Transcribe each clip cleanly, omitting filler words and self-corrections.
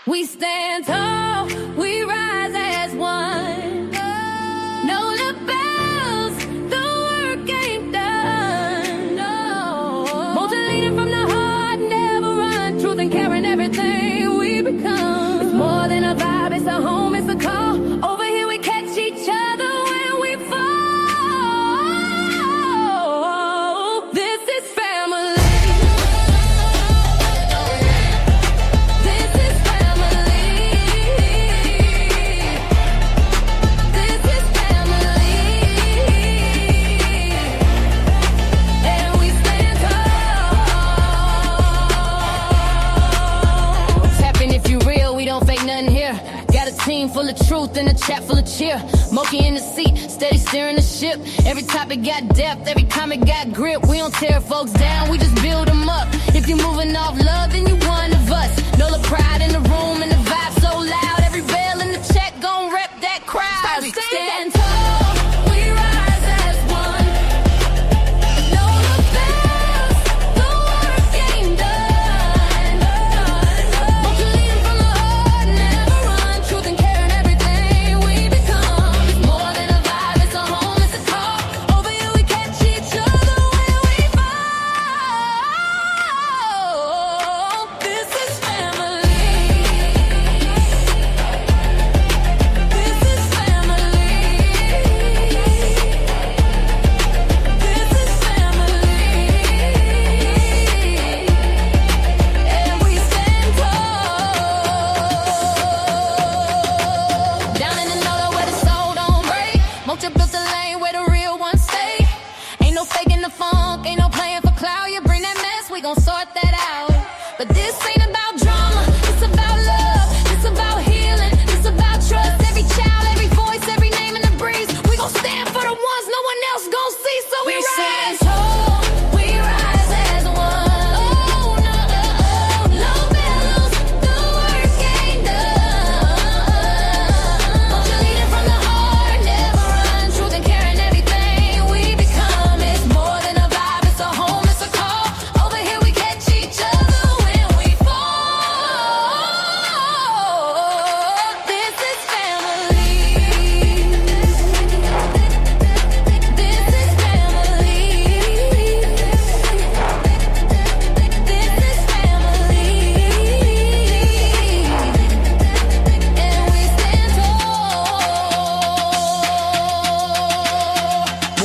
We stand tall, we rise as one. No lapels, the work ain't done. No. Motivated from the heart, never run. Truth and care in everything we become. It's more than a vibe, it's a home, it's a call. Over here we catch each other when we fall. This is family. Team full of truth and a chat full of cheer. Moki in the seat, steady steering the ship. Every topic got depth, every comment got grip. We don't tear folks down, we just build them up. If you're moving off love, then you one of us. Know the pride in the room and the vibe so loud. Every bell in the check gon' rep that crowd. We stand tall, we rise as one. Know the bells, the work ain't done. Won't you lead from the heart, never run. Truth and care in everything we become. It's more than a vibe, it's a home, it's a call. Over here we catch each other when we fall. This is family. This is family. This is family. And we stand tall. Down in the know where the soul don't break. Mocha built the lane where the real ones stay. Ain't no faking the funk, ain't no playing for clout. You bring that mess, we gon' sort that out. But this ain't about drama, it's about love. It's about healing, it's about trust. Every child, every voice, every name in the breeze. We gon' stand for the ones no one else gon' see. So we rise tall, we rise as one. Oh no, no bells, the work ain't done. Won't you lead it from the heart, never run. Truth and care in everything we become. It's more than a vibe, it's a home, it's a call. Over here we catch each other when we fall. This is family. This is family. This is family. And we stand tall.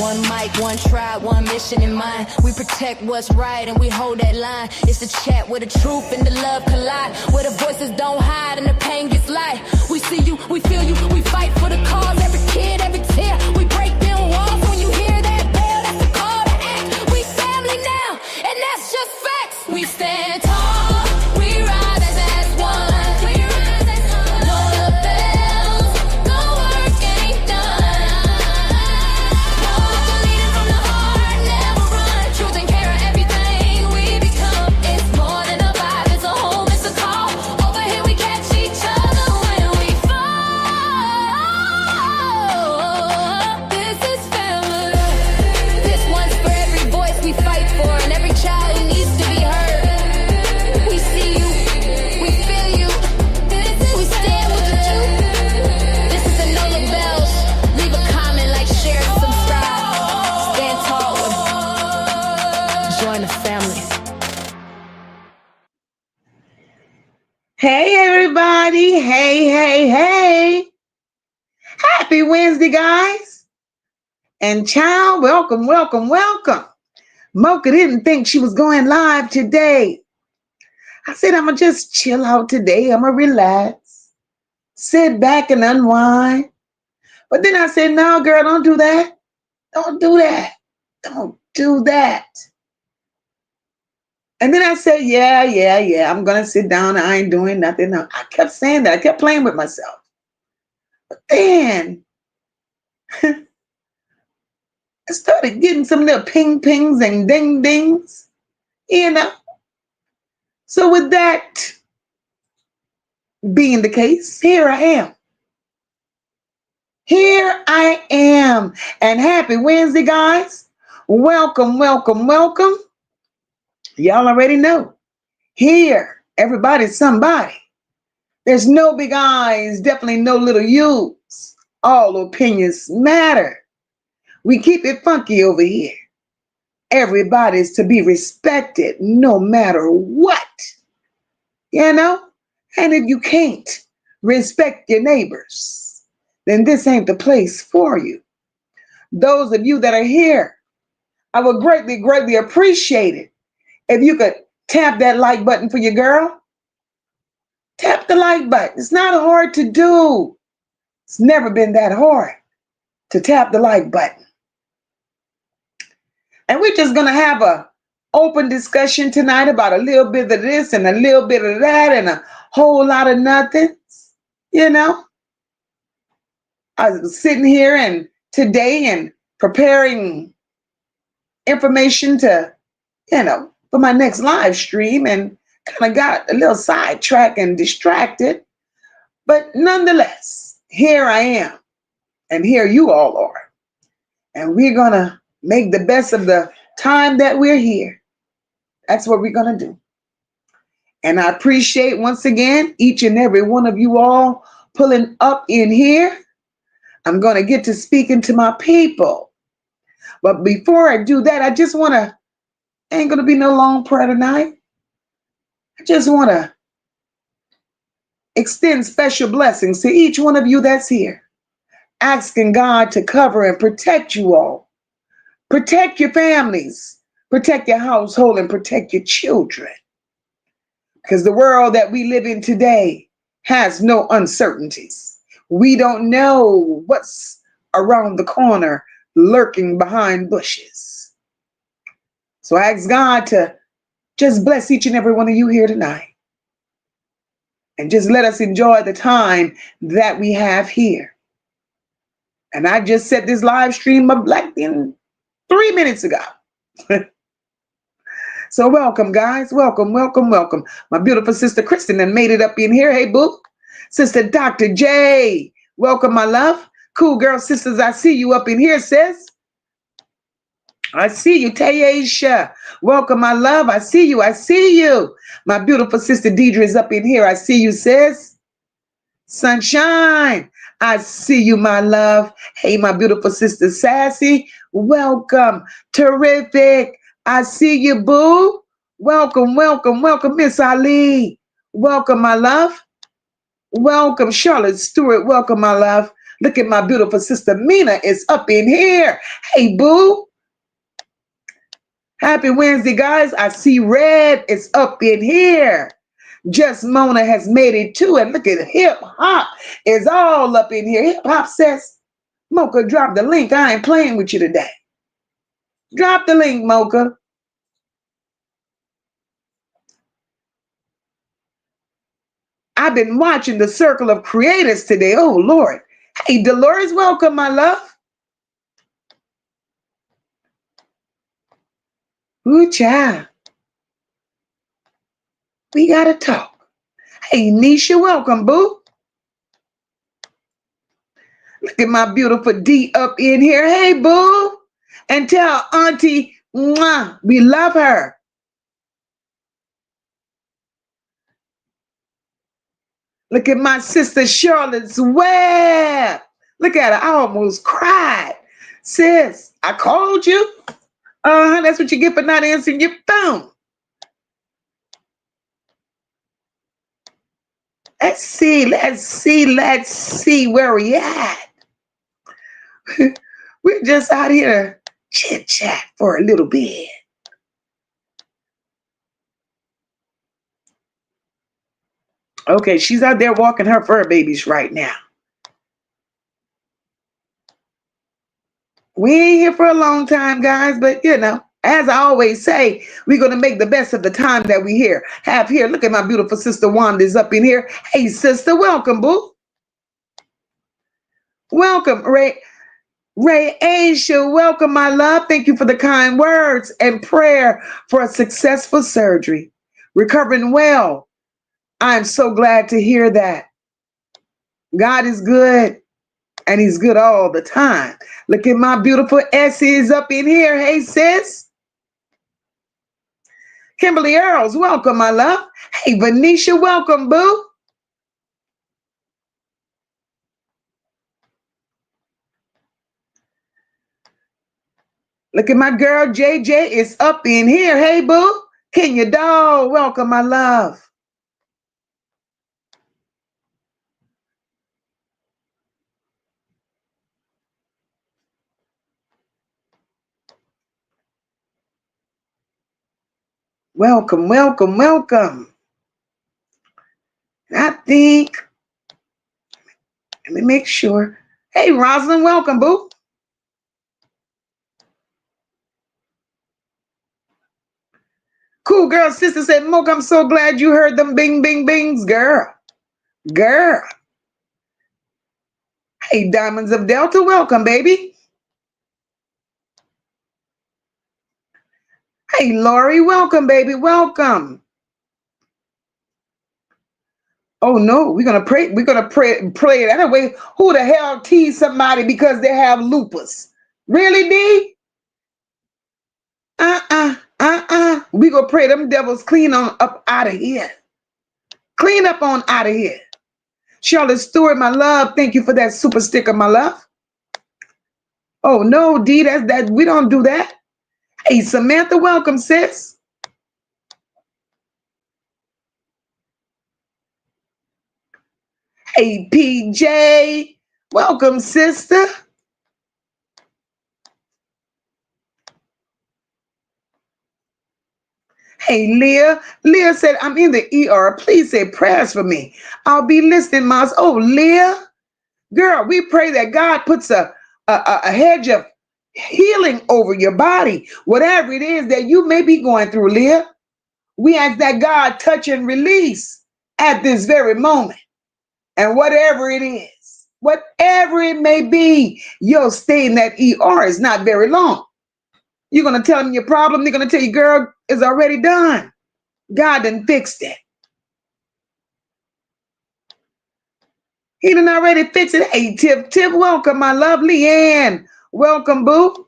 One mic, one tribe, one mission in mind. We protect what's right and we hold that line. It's the chat where the truth and the love collide. Where the voices don't hide and the pain gets light. We see you, we feel you, we fight for the cause. Every kid, every tear, we break down walls. When you hear that bell, that's the call to act. We family now, and that's just facts. We stand tall, we rise as one. Know the bells, the work ain't done. Won't you lead it from the heart, never run. Truth and care in everything we become. It's more than a vibe, it's a home, it's a call. Over here we catch each other when we fall. This is family. This one's for every voice we fight for and every child who needs to be heard. We see you, we feel you. We stand with the truth. This is the Nola Bells. Leave a comment, like, share, subscribe. Stand tall with join the family. Hey, everybody. Hey. Happy Wednesday, guys. And child, welcome. Mocha didn't think she was going live today. I said, I'm going to just chill out today. I'm going to relax, sit back and unwind. But then I said, no, girl, don't do that. Don't do that. And then I said, yeah, I'm going to sit down. I ain't doing nothing. I kept saying that. I kept playing with myself. But then I started getting some little pings and dings, you know. So with that being the case, here I am. And happy Wednesday, guys. Welcome. Y'all already know. Here, everybody's somebody. There's no big I's, definitely no little U's. All opinions matter. We keep it funky over here. Everybody's to be respected no matter what, you know? And if you can't respect your neighbors, then this ain't the place for you. Those of you that are here, I would greatly, greatly appreciate it if you could tap that like button for your girl. Tap the like button. It's not hard to do. It's never been that hard to tap the like button. And we're just going to have a open discussion tonight about a little bit of this and a little bit of that and a whole lot of nothings. You know, I was sitting here and today and preparing information to, for my next live stream, and kind of got a little sidetracked and distracted. But nonetheless, here I am, and here you all are. And we're going to make the best of the time that we're here. That's what we're going to do. And I appreciate, once again, each and every one of you all pulling up in here. I'm going to get to speaking to my people. But before I do that, ain't going to be no long prayer tonight. I just want to extend special blessings to each one of you that's here, asking God to cover and protect you all. Protect your families, protect your household, and protect your children. Because the world that we live in today has no uncertainties. We don't know what's around the corner, lurking behind bushes. So I ask God to just bless each and every one of you here tonight. And just let us enjoy the time that we have here. And I just set this live stream up like 3 minutes ago. So welcome, guys. Welcome, welcome, welcome. My beautiful sister Kristen and made it up in here. Hey, boo. Sister Dr. J. Welcome, my love. Cool girl sisters, I see you up in here, sis. I see you, Tayesha. Welcome, my love. I see you. I see you. My beautiful sister Deidre is up in here. I see you, sis. Sunshine. I see you, my love. Hey, my beautiful sister Sassy. Welcome. Terrific. I see you, boo. Welcome, welcome, welcome, Miss Ali. Welcome, my love. Welcome, Charlotte Stewart. Welcome, my love. Look at my beautiful sister Mina is up in here. Hey, boo. Happy Wednesday, guys. I see Red is up in here. Just Mona has made it too. And look at hip hop is all up in here. Hip hop says, Mocha, drop the link. I ain't playing with you today. Drop the link, Mocha. I've been watching the Circle of Creators today. Oh, Lord. Hey, Dolores, welcome, my love. Ooh, child. We got to talk. Hey, Nisha, welcome, boo. Look at my beautiful D up in here. Hey, boo. And tell Auntie, mwah, we love her. Look at my sister Charlotte's Web. Look at her. I almost cried. Sis, I called you. That's what you get for not answering your phone. Let's see where we at. We're just out here to chit-chat for a little bit. Okay, she's out there walking her fur babies right now. We ain't here for a long time, guys, but as I always say, we're going to make the best of the time that we have here. Look at my beautiful sister Wanda's up in here. Hey, sister, welcome, boo. Welcome, Ray Asia. Welcome, my love. Thank you for the kind words and prayer for a successful surgery. Recovering well. I'm so glad to hear that. God is good, and he's good all the time. Look at my beautiful Essie's up in here. Hey, sis. Kimberly Earls, welcome, my love. Hey, Venetia, welcome, boo. Look at my girl JJ is up in here. Hey, boo. Kenya doll, welcome, my love. Welcome, welcome, welcome. I think, let me make sure. Hey, Rosalind, welcome, boo. Cool girl sister said, Moke, I'm so glad you heard them bing, bing, bings, girl. Girl. Hey, Diamonds of Delta, welcome, baby. Hey, Lori, welcome, baby, welcome. Oh no, we're gonna pray. We're gonna play it that way. Who the hell tease somebody because they have lupus? Really, D? We gonna pray them devils clean on up out of here. Clean up on out of here. Charlotte Stewart, my love. Thank you for that super sticker, my love. Oh no, D, that's that. We don't do that. Hey, Samantha, welcome, sis. Hey, PJ, welcome, sister. Hey, Leah. Leah said, I'm in the ER. Please say prayers for me. I'll be listening, Moss. Oh, Leah. Girl, we pray that God puts a hedge of healing over your body. Whatever it is that you may be going through, Leah. We ask that God touch and release at this very moment. And whatever it is, whatever it may be, your stay in that ER is not very long. You're going to tell them your problem. They're going to tell you, girl, it's already done. God done fixed it. He done already fixed it. Hey, Tip, welcome, my lovely Ann. Welcome, boo.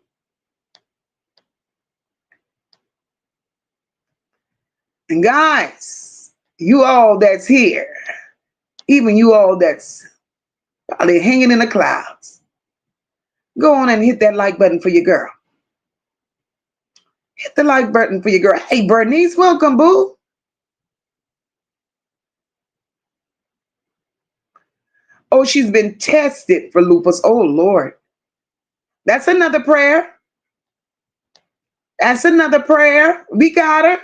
And guys, you all that's here, even you all that's probably hanging in the clouds, go on and hit that like button for your girl. Hit the like button for your girl. Hey, Bernice, welcome, boo. Oh, she's been tested for lupus. Oh, Lord. That's another prayer. That's another prayer. We got her.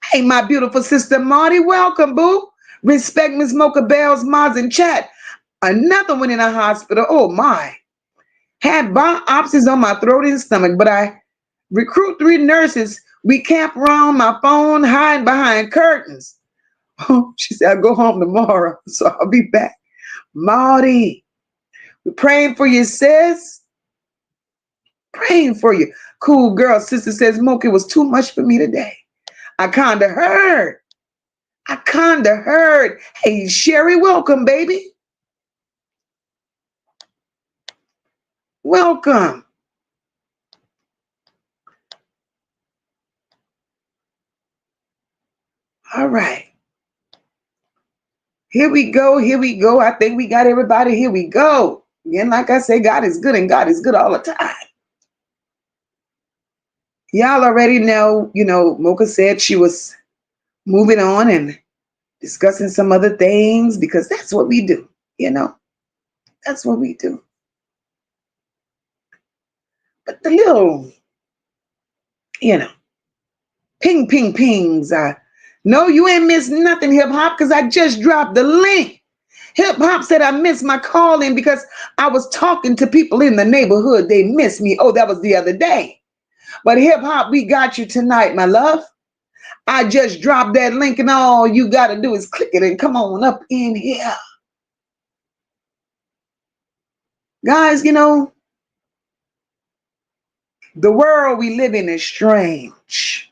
Hey, my beautiful sister Marty, welcome, boo. Respect Miss Mocha Bell's Mods in chat. Another one in a hospital. Oh, my. Had biopsies on my throat and stomach, but I recruit 3 nurses. We camp around my phone, hiding behind curtains. Oh, she said, I'll go home tomorrow, so I'll be back. Marty, we're praying for you, sis. Praying for you. Cool girl, sister says, Mocha, it was too much for me today. I kind of heard. Hey, Sherry, welcome, baby. Welcome. All right. Here we go. I think we got everybody. Here we go. Again, like I say, God is good and God is good all the time. Y'all already know, Mocha said she was moving on and discussing some other things because that's what we do, That's what we do. But the little, ping, ping, pings. No, you ain't missed nothing, hip hop, because I just dropped the link. Hip hop said I missed my call in because I was talking to people in the neighborhood. They missed me. Oh, that was the other day. But hip hop, we got you tonight, my love. I just dropped that link and all you got to do is click it and come on up in here. Guys, the world we live in is strange.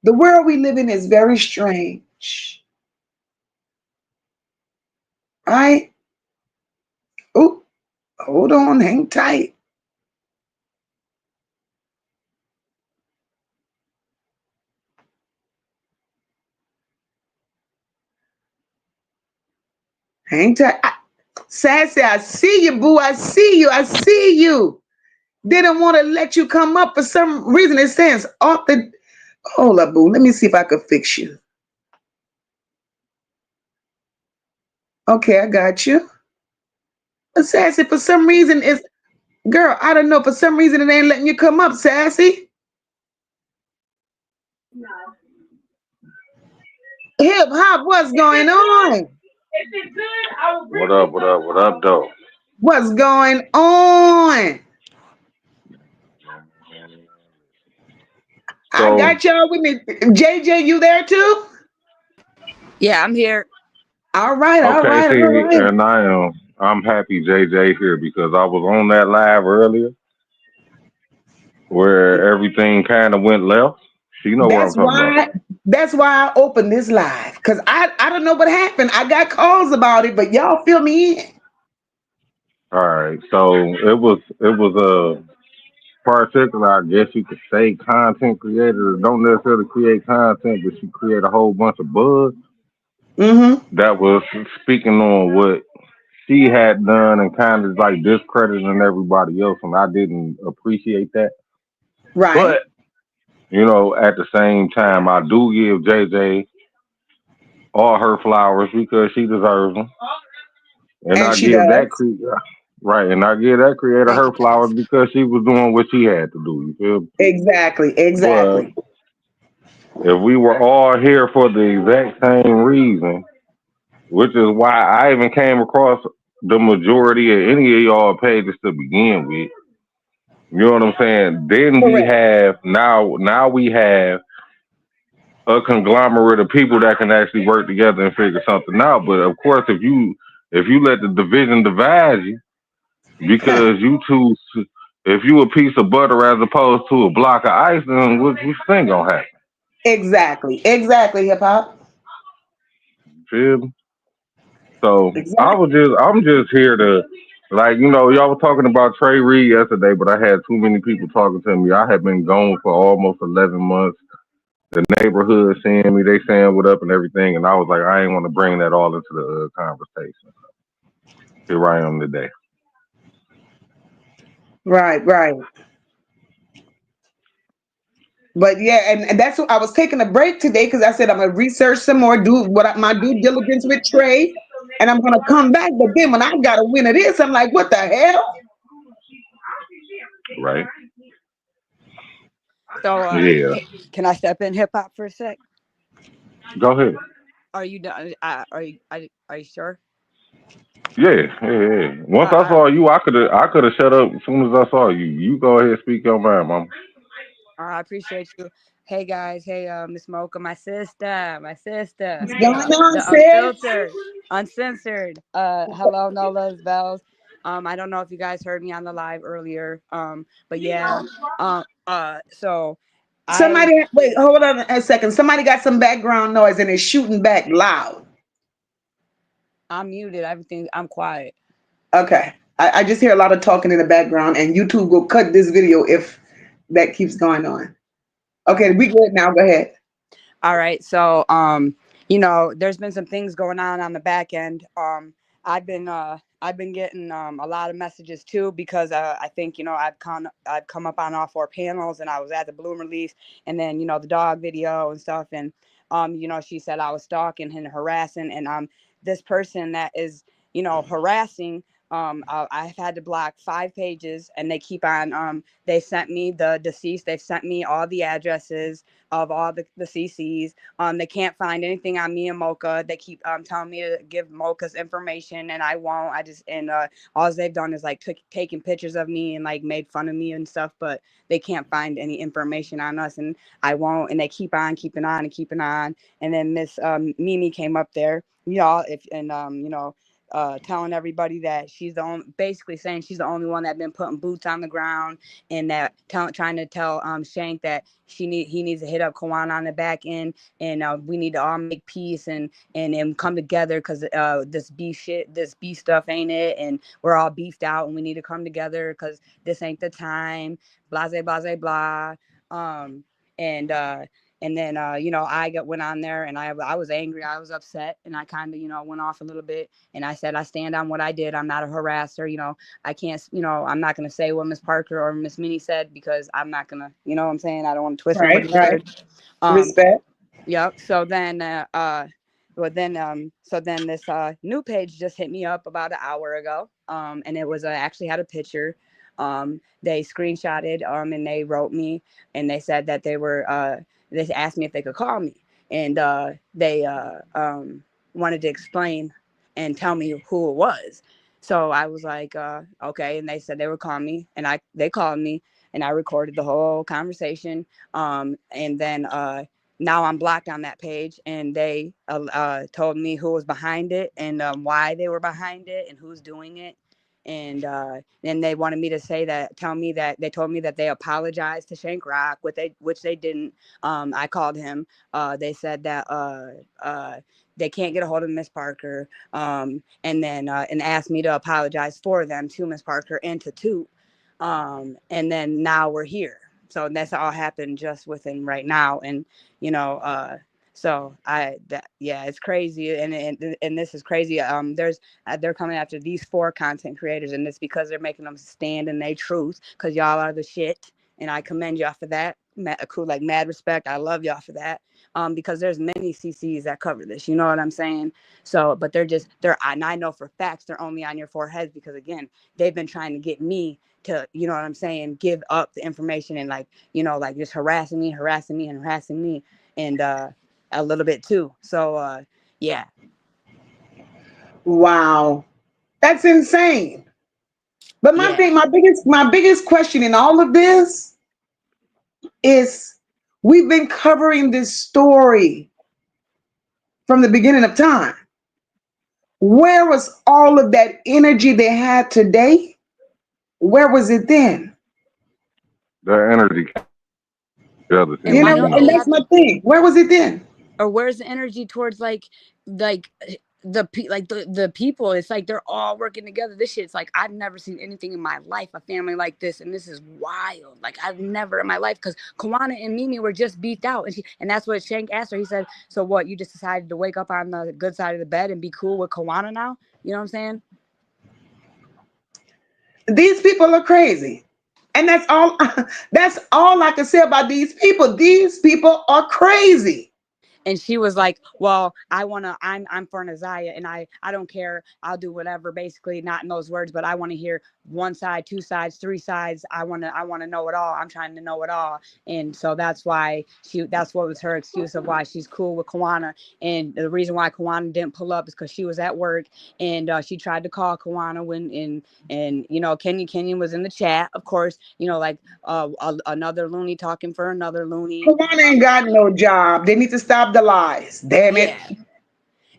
The world we live in is very strange. Right? Oh, hold on, hang tight. Hang tight. Sassy, I see you, boo. I see you. I see you. Didn't want to let you come up for some reason. It says off the. Hold up, boo. Let me see if I could fix you. Okay, I got you. But Sassy, for some reason, it's girl. I don't know. For some reason, it ain't letting you come up, Sassy. Hip hop, what's going on? What up, what up, what up, though? What's going on? I So, got y'all with me. JJ, you there too? Yeah, I'm here. All right, all okay, right, all see, right. and I'm happy JJ here because I was on that live earlier where everything kind of went left. So you know what I'm That's talking about. why. That's why I opened this live because I don't know what happened. I got calls about it, but y'all fill me in. All right, so it was a particular, I guess you could say, content creators don't necessarily create content, but she create a whole bunch of buzz Mm-hmm. that was speaking on what she had done and kind of like discrediting everybody else, and I didn't appreciate that. Right, But you know, at the same time, I do give JJ all her flowers because she deserves them, and and I she give that does. creator right, and I give that creator her flowers because she was doing what she had to do. You feel? Me? Exactly, But exactly. if we were all here for the exact same reason, which is why I even came across the majority of any of y'all pages to begin with. You know what I'm saying? Then we Correct. have now we have a conglomerate of people that can actually work together and figure something out. But of course, if you let the division divide you, because you two, if you a piece of butter as opposed to a block of ice, then what thing gonna happen? Exactly, exactly. Hip hop. Feel me? So Exactly. I'm just here to, like, y'all were talking about Trey Reed yesterday, but I had too many people talking to me. I had been gone for almost 11 months. The neighborhood seeing me, they saying what up and everything, and I was like, I ain't want to bring that all into the conversation. Here I am today. Right, right. But yeah, and that's what I was taking a break today because I said I'm gonna research some more, do my due diligence with Trey, and I'm gonna come back. But then when I got a win of this, I'm like, what the hell? Right? So, Yeah. can I step in hip hop for a sec? Go ahead. Are you done? Are you sure? Yeah, yeah, yeah. Once I Uh, saw you, I could have shut up as soon as I saw you. You go ahead, speak your mind, mom. I appreciate you. Hey guys, hey Miss Mocha, my sister, What's going on, the sis? unfiltered, uncensored. Hello, Nola's bells. I don't know if you guys heard me on the live earlier. But yeah. So I Somebody, wait, hold on a second. Somebody got some background noise and it's shooting back loud. I'm muted. Everything. I'm quiet. Okay, I just hear a lot of talking in the background, and YouTube will cut this video if that keeps going on. Okay, we good now. Go ahead. All right. So, there's been some things going on the back end. I've been getting a lot of messages too because I think I've come up on all four panels and I was at the Bloom release and then the dog video and stuff and she said I was stalking and harassing and this person that is harassing I've had to block 5 pages and they keep on they sent me the deceased, they've sent me all the addresses of all the CCs. They can't find anything on me and Mocha. They keep telling me to give Mocha's information, and I won't. I just and all they've done is like taking pictures of me and like made fun of me and stuff, but they can't find any information on us, and I won't. And they keep on keeping on and keeping on. And then Miss Mimi came up there, y'all, if and telling everybody that she's the only, basically saying she's the only one that been putting boots on the ground, and that trying to tell Shank that he needs to hit up Kawan on the back end, and we need to all make peace and come together because this beef stuff ain't it, and we're all beefed out, and we need to come together because this ain't the time. Blase blase blah. Um, and And then, went on there, and I was angry. I was upset, and I kind of, went off a little bit. And I said, I stand on what I did. I'm not a harasser. I can't, I'm not going to say what Miss Parker or Miss Minnie said, because I'm not going to, what I'm saying? I don't want to twist Right, nobody's right. word. Um, Respect. Yep. So then this new page just hit me up about an hour ago. And it was actually had a picture. They screenshotted and they wrote me, and they said that they asked me if they could call me, and they wanted to explain and tell me who it was. So I was like, okay, and they said they would call me, and they called me, and I recorded the whole conversation. And then now I'm blocked on that page, and they told me who was behind it, and why they were behind it, and who's doing it. And then they wanted me to tell me that they told me that they apologized to Shank Rock, which they didn't. I called him. They said that they can't get a hold of Miss Parker, and then and asked me to apologize for them to Miss Parker and to Toot. And then now we're here. So that's all happened just within right now. And so yeah, it's crazy. And this is crazy. They're coming after these 4 content creators, and it's because they're making them stand in their truth, because y'all are the shit, and I commend y'all for that. Like, mad respect. I love y'all for that. Because there's many CCs that cover this, you know what I'm saying? So, but and I know for facts they're only on your foreheads, because again, they've been trying to get me to, you know what I'm saying, give up the information, and like, like just harassing me, and a little bit too. So yeah. Wow. That's insane. But Yeah. my biggest question in all of this is, we've been covering this story from the beginning of time. Where was all of that energy they had today? Where was it then? Their energy together And seems to why don't be. And they that's have my thing. Where was it then? or where's the energy towards like the people? It's like they're all working together. This shit's like, I've never seen anything in my life, a family like this, and this is wild. Like, I've never in my life, because Kawana and Mimi were just beefed out, and that's what Shank asked her. He said, so what, you just decided to wake up on the good side of the bed and be cool with Kawana now? You know what I'm saying? These people are crazy. And that's all that's all I can say about these people. These people are crazy. And she was like, well, I'm for NaZiyah, and I don't care, I'll do whatever, basically, not in those words, but I want to hear one side, two sides, three sides. I want to know it all. I'm trying to know it all. And so that's what was her excuse of why she's cool with Kawana. And the reason why Kawana didn't pull up is because she was at work, and she tried to call Kawana and Kenyon was in the chat, of course, like another loony talking for another loony. Kawana ain't got no job. They need to stop the lies. Damn it. Yeah.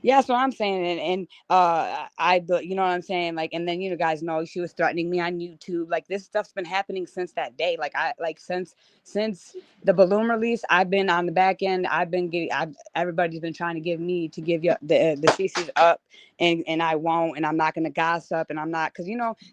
Yeah, that's what I'm saying. And you know what I'm saying? Like, and then, guys know she was threatening me on YouTube. Like, this stuff's been happening since that day. Like, since the balloon release, I've been on the back end. Everybody's been trying to give you the CCs up, and I won't, and I'm not going to gossip, and I'm not, because,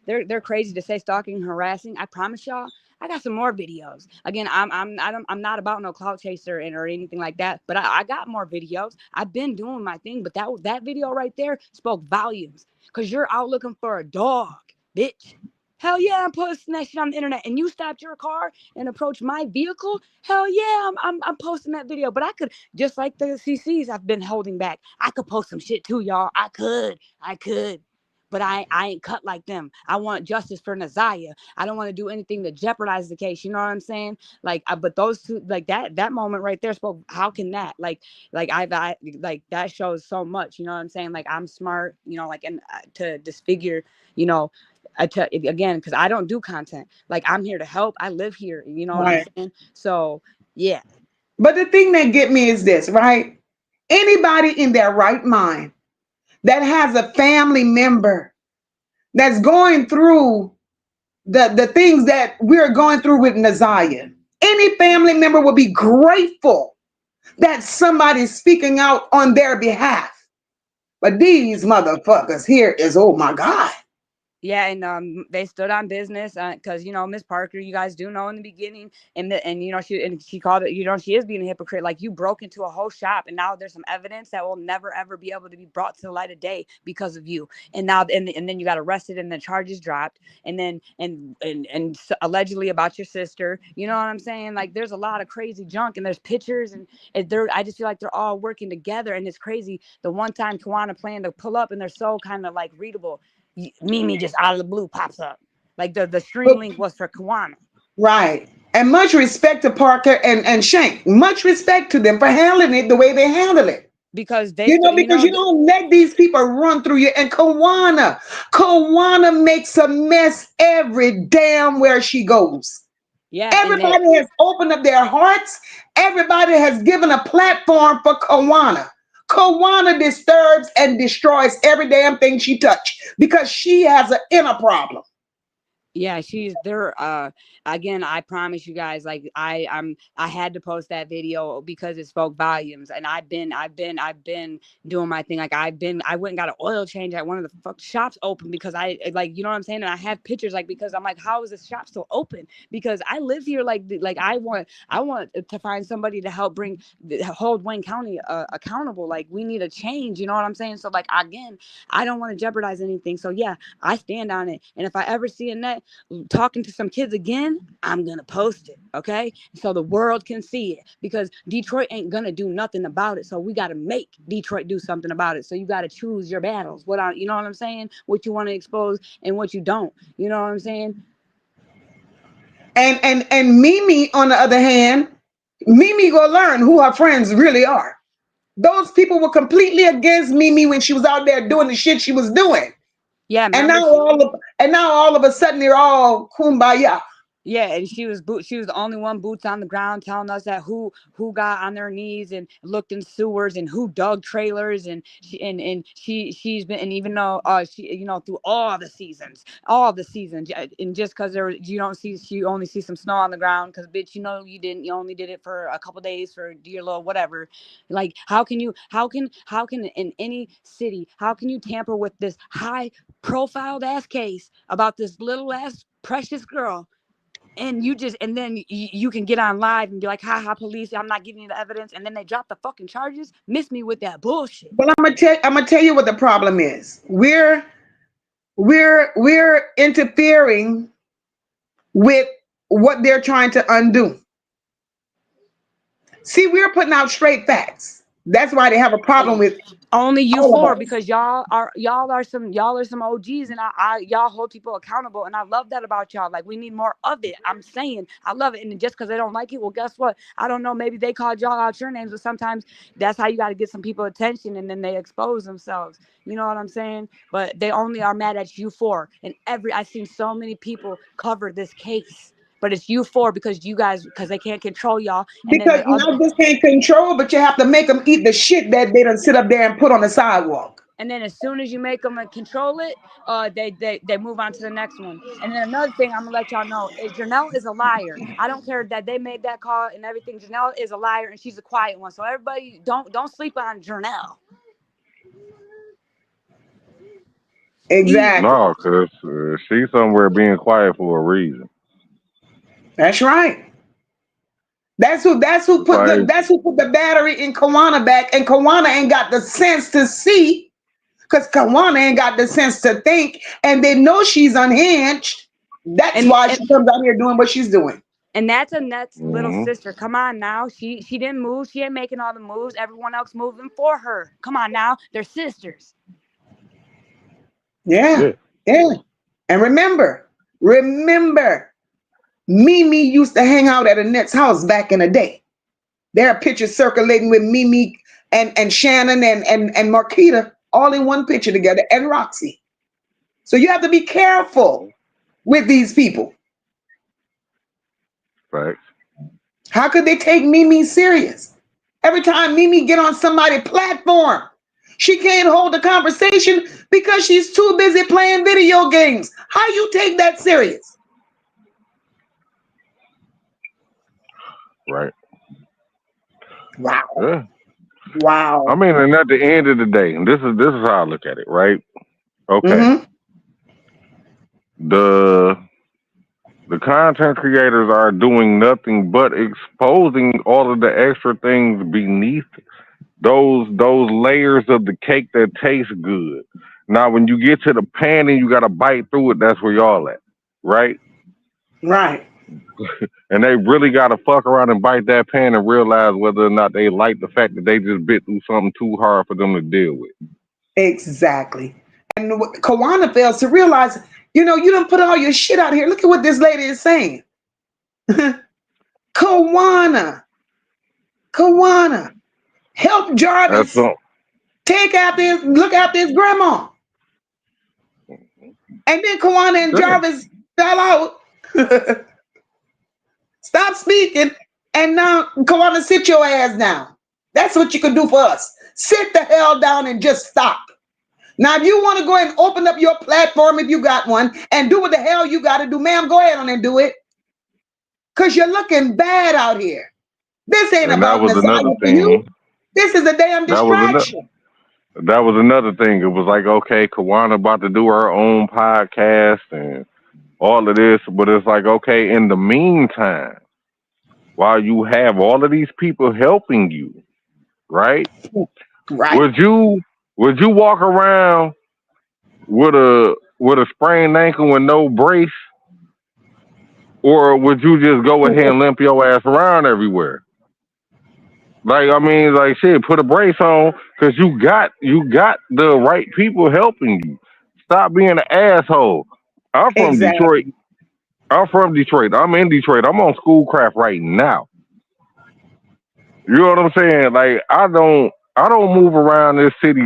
they're crazy to say stalking, harassing. I promise y'all, I got some more videos. Again, I'm not about no clout chaser or anything like that. But I got more videos. I've been doing my thing. But that video right there spoke volumes. Cause you're out looking for a dog, bitch. Hell yeah, I'm posting that shit on the internet. And you stopped your car and approached my vehicle. Hell yeah, I'm posting that video. But I could, just like the CCs I've been holding back, I could post some shit too, y'all. I could. But I ain't cut like them. I want justice for NaZiyah. I don't want to do anything to jeopardize the case. You know what I'm saying? Like, but those two, like that moment right there spoke. How can that, like like that shows so much. You know what I'm saying? Like, I'm smart. Like, and to disfigure, you know, again, because I don't do content. Like, I'm here to help. I live here. You know what I'm Right. saying? So yeah. But the thing that get me is this, right? Anybody in their right mind that has a family member that's going through the things that we're going through with NaZiyah, any family member will be grateful that somebody's speaking out on their behalf. But these motherfuckers here is, oh my God. Yeah, and they stood on business because Miss Parker, you guys do know in the beginning, and she called it, she is being a hypocrite. Like, you broke into a whole shop, and now there's some evidence that will never ever be able to be brought to the light of day because of you. And now and then you got arrested, and the charges dropped, and then allegedly about your sister. You know what I'm saying? Like, there's a lot of crazy junk, and there's pictures, and I just feel like they're all working together, and it's crazy. The one time Kawana planned to pull up, and they're so kind of like readable. Mimi just out of the blue pops up. Like, the stream But, link was for Kawana. right. And much respect to Parker and Shank. Much respect to them for handling it the way they handle it. Because Because you don't let these people run through you. And Kawana makes a mess every damn where she goes. yeah, Everybody has opened up their hearts. Everybody has given a platform for Kawana. Kawana disturbs and destroys every damn thing she touches because she has an inner problem. yeah, she's there. Again, I promise you guys, like, I had to post that video because it spoke volumes, and I've been doing my thing. Like, I went and got an oil change at one of the shops open because I, like, you know what I'm saying, and I have pictures, like, because I'm like, how is this shop still open? Because I live here, like I want to find somebody to help hold Wayne County accountable. Like, we need a change. You know what I'm saying? So, like, again, I don't want to jeopardize anything. So yeah, I stand on it, and if I ever see a net talking to some kids again, I'm gonna post it, okay, so the world can see it, because Detroit ain't gonna do nothing about it. So we got to make Detroit do something about it. So you got to choose your battles, you know what I'm saying, what you want to expose and what you don't, you know what I'm saying. And Mimi, on the other hand, Mimi gonna learn who her friends really are. Those people were completely against Mimi when she was out there doing the shit she was doing. Yeah, And remember now all of a sudden they're all kumbaya. Yeah, and she was the only one boots on the ground telling us that who got on their knees and looked in sewers and who dug trailers, and she's been, and even though she, through all the seasons, and just because you only see some snow on the ground because, bitch, you only did it for a couple days for your little whatever. Like, how can in any city, how can you tamper with this high profiled ass case about this little ass precious girl? And then you can get on live and be like, ha ha, police, I'm not giving you the evidence, and then they drop the fucking charges. Miss me with that bullshit. Well, I'm gonna tell you what the problem is. We're interfering with what they're trying to undo. See, we're putting out straight facts. That's why they have a problem with Only you all of four, us. because y'all are some OGs, and I y'all hold people accountable, and I love that about y'all. Like, we need more of it. I'm saying I love it, and just because they don't like it, well, guess what? I don't know. Maybe they called y'all out your names, but sometimes that's how you got to get some people attention, and then they expose themselves. You know what I'm saying? But they only are mad at you four, and I've seen so many people cover this case. But it's you four because they can't control y'all, and then Because the other. you just can't control, but you have to make them eat the shit that they done sit up there and put on the sidewalk. And then as soon as you make them control it, they move on to the next one. And then another thing I'm gonna let y'all know is Janelle is a liar. I don't care that they made that call and everything. Janelle is a liar, and she's a quiet one. So everybody, don't sleep on Janelle. Exactly. No, because she's somewhere being quiet for a reason. That's right. It's like, That's who put the battery in Kawana back, and Kawana ain't got the sense to see, because Kawana ain't got the sense to think, and they know she's unhinged. That's and why and, she comes out here doing what she's doing. and that's Annette's little mhm. sister. Come on now, she didn't move. She ain't making all the moves. Everyone else moving for her. Come on now, they're sisters. Yeah, Yeah, yeah. And remember, Mimi used to hang out at Annette's house back in the day. There are pictures circulating with Mimi and Shannon and Marquita all in one picture together, and Roxy. So you have to be careful with these people. facts. How could they take Mimi serious? Every time Mimi get on somebody's platform, she can't hold a conversation because she's too busy playing video games. How you take that serious? Right. Wow. Yeah. I Wow. mean, and at the end of the day, and this is how I look at it, right? Okay. Mm-hmm. the the content creators are doing nothing but exposing all of the extra things beneath those layers of the cake that taste good. Now, when you get to the pan and you got to bite through it, that's where y'all at, right? Right. And they really got to fuck around and bite that pan and realize whether or not they like the fact that they just bit through something too hard for them to deal with. Exactly. And what Kawana fails to realize, you don't put all your shit out here. Look at what this lady is saying. Kawana, Kawana, help That's Jarvis all. look after his grandma. And then Kawana and Yeah. Jarvis fell out. Stop speaking. And now, Kawana, sit your ass down. That's what you can do for us. Sit the hell down and just stop. Now, if you want to go ahead and open up your platform, if you got one, and do what the hell you got to do, ma'am, go ahead on and do it. Because you're looking bad out here. This ain't And that about was another NaZiyah for you. thing. This is a damn That was another. distraction. That was another thing. It was like, okay, Kawana about to do her own podcast and all of this, but it's like, okay, in the meantime, while you have all of these people helping you, right? Right. Would you walk around with a sprained ankle and no brace, or would you just go ahead and limp your ass around everywhere? Like, I mean, like shit, put a brace on because you got the right people helping you. Stop being an asshole. I'm from Detroit. Exactly. I'm from Detroit. I'm in Detroit. I'm on Schoolcraft right now. You know what I'm saying? Like, I don't move around this city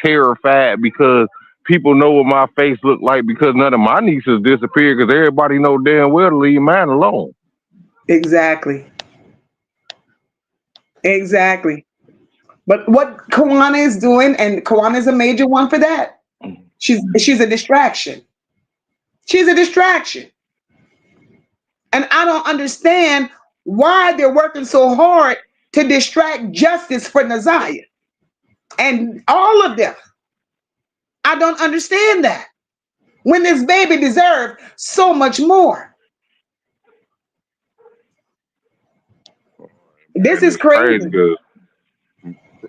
terrified because people know what my face look like because none of my nieces disappeared because everybody know damn well to leave mine alone. Exactly. Exactly. But what Kawana is doing, and Kawana is a major one for that. She's a distraction. She's a distraction. And I don't understand why they're working so hard to distract justice for NaZiyah and all of them. I don't understand that. When this baby deserved so much more. This And is it's crazy crazy. because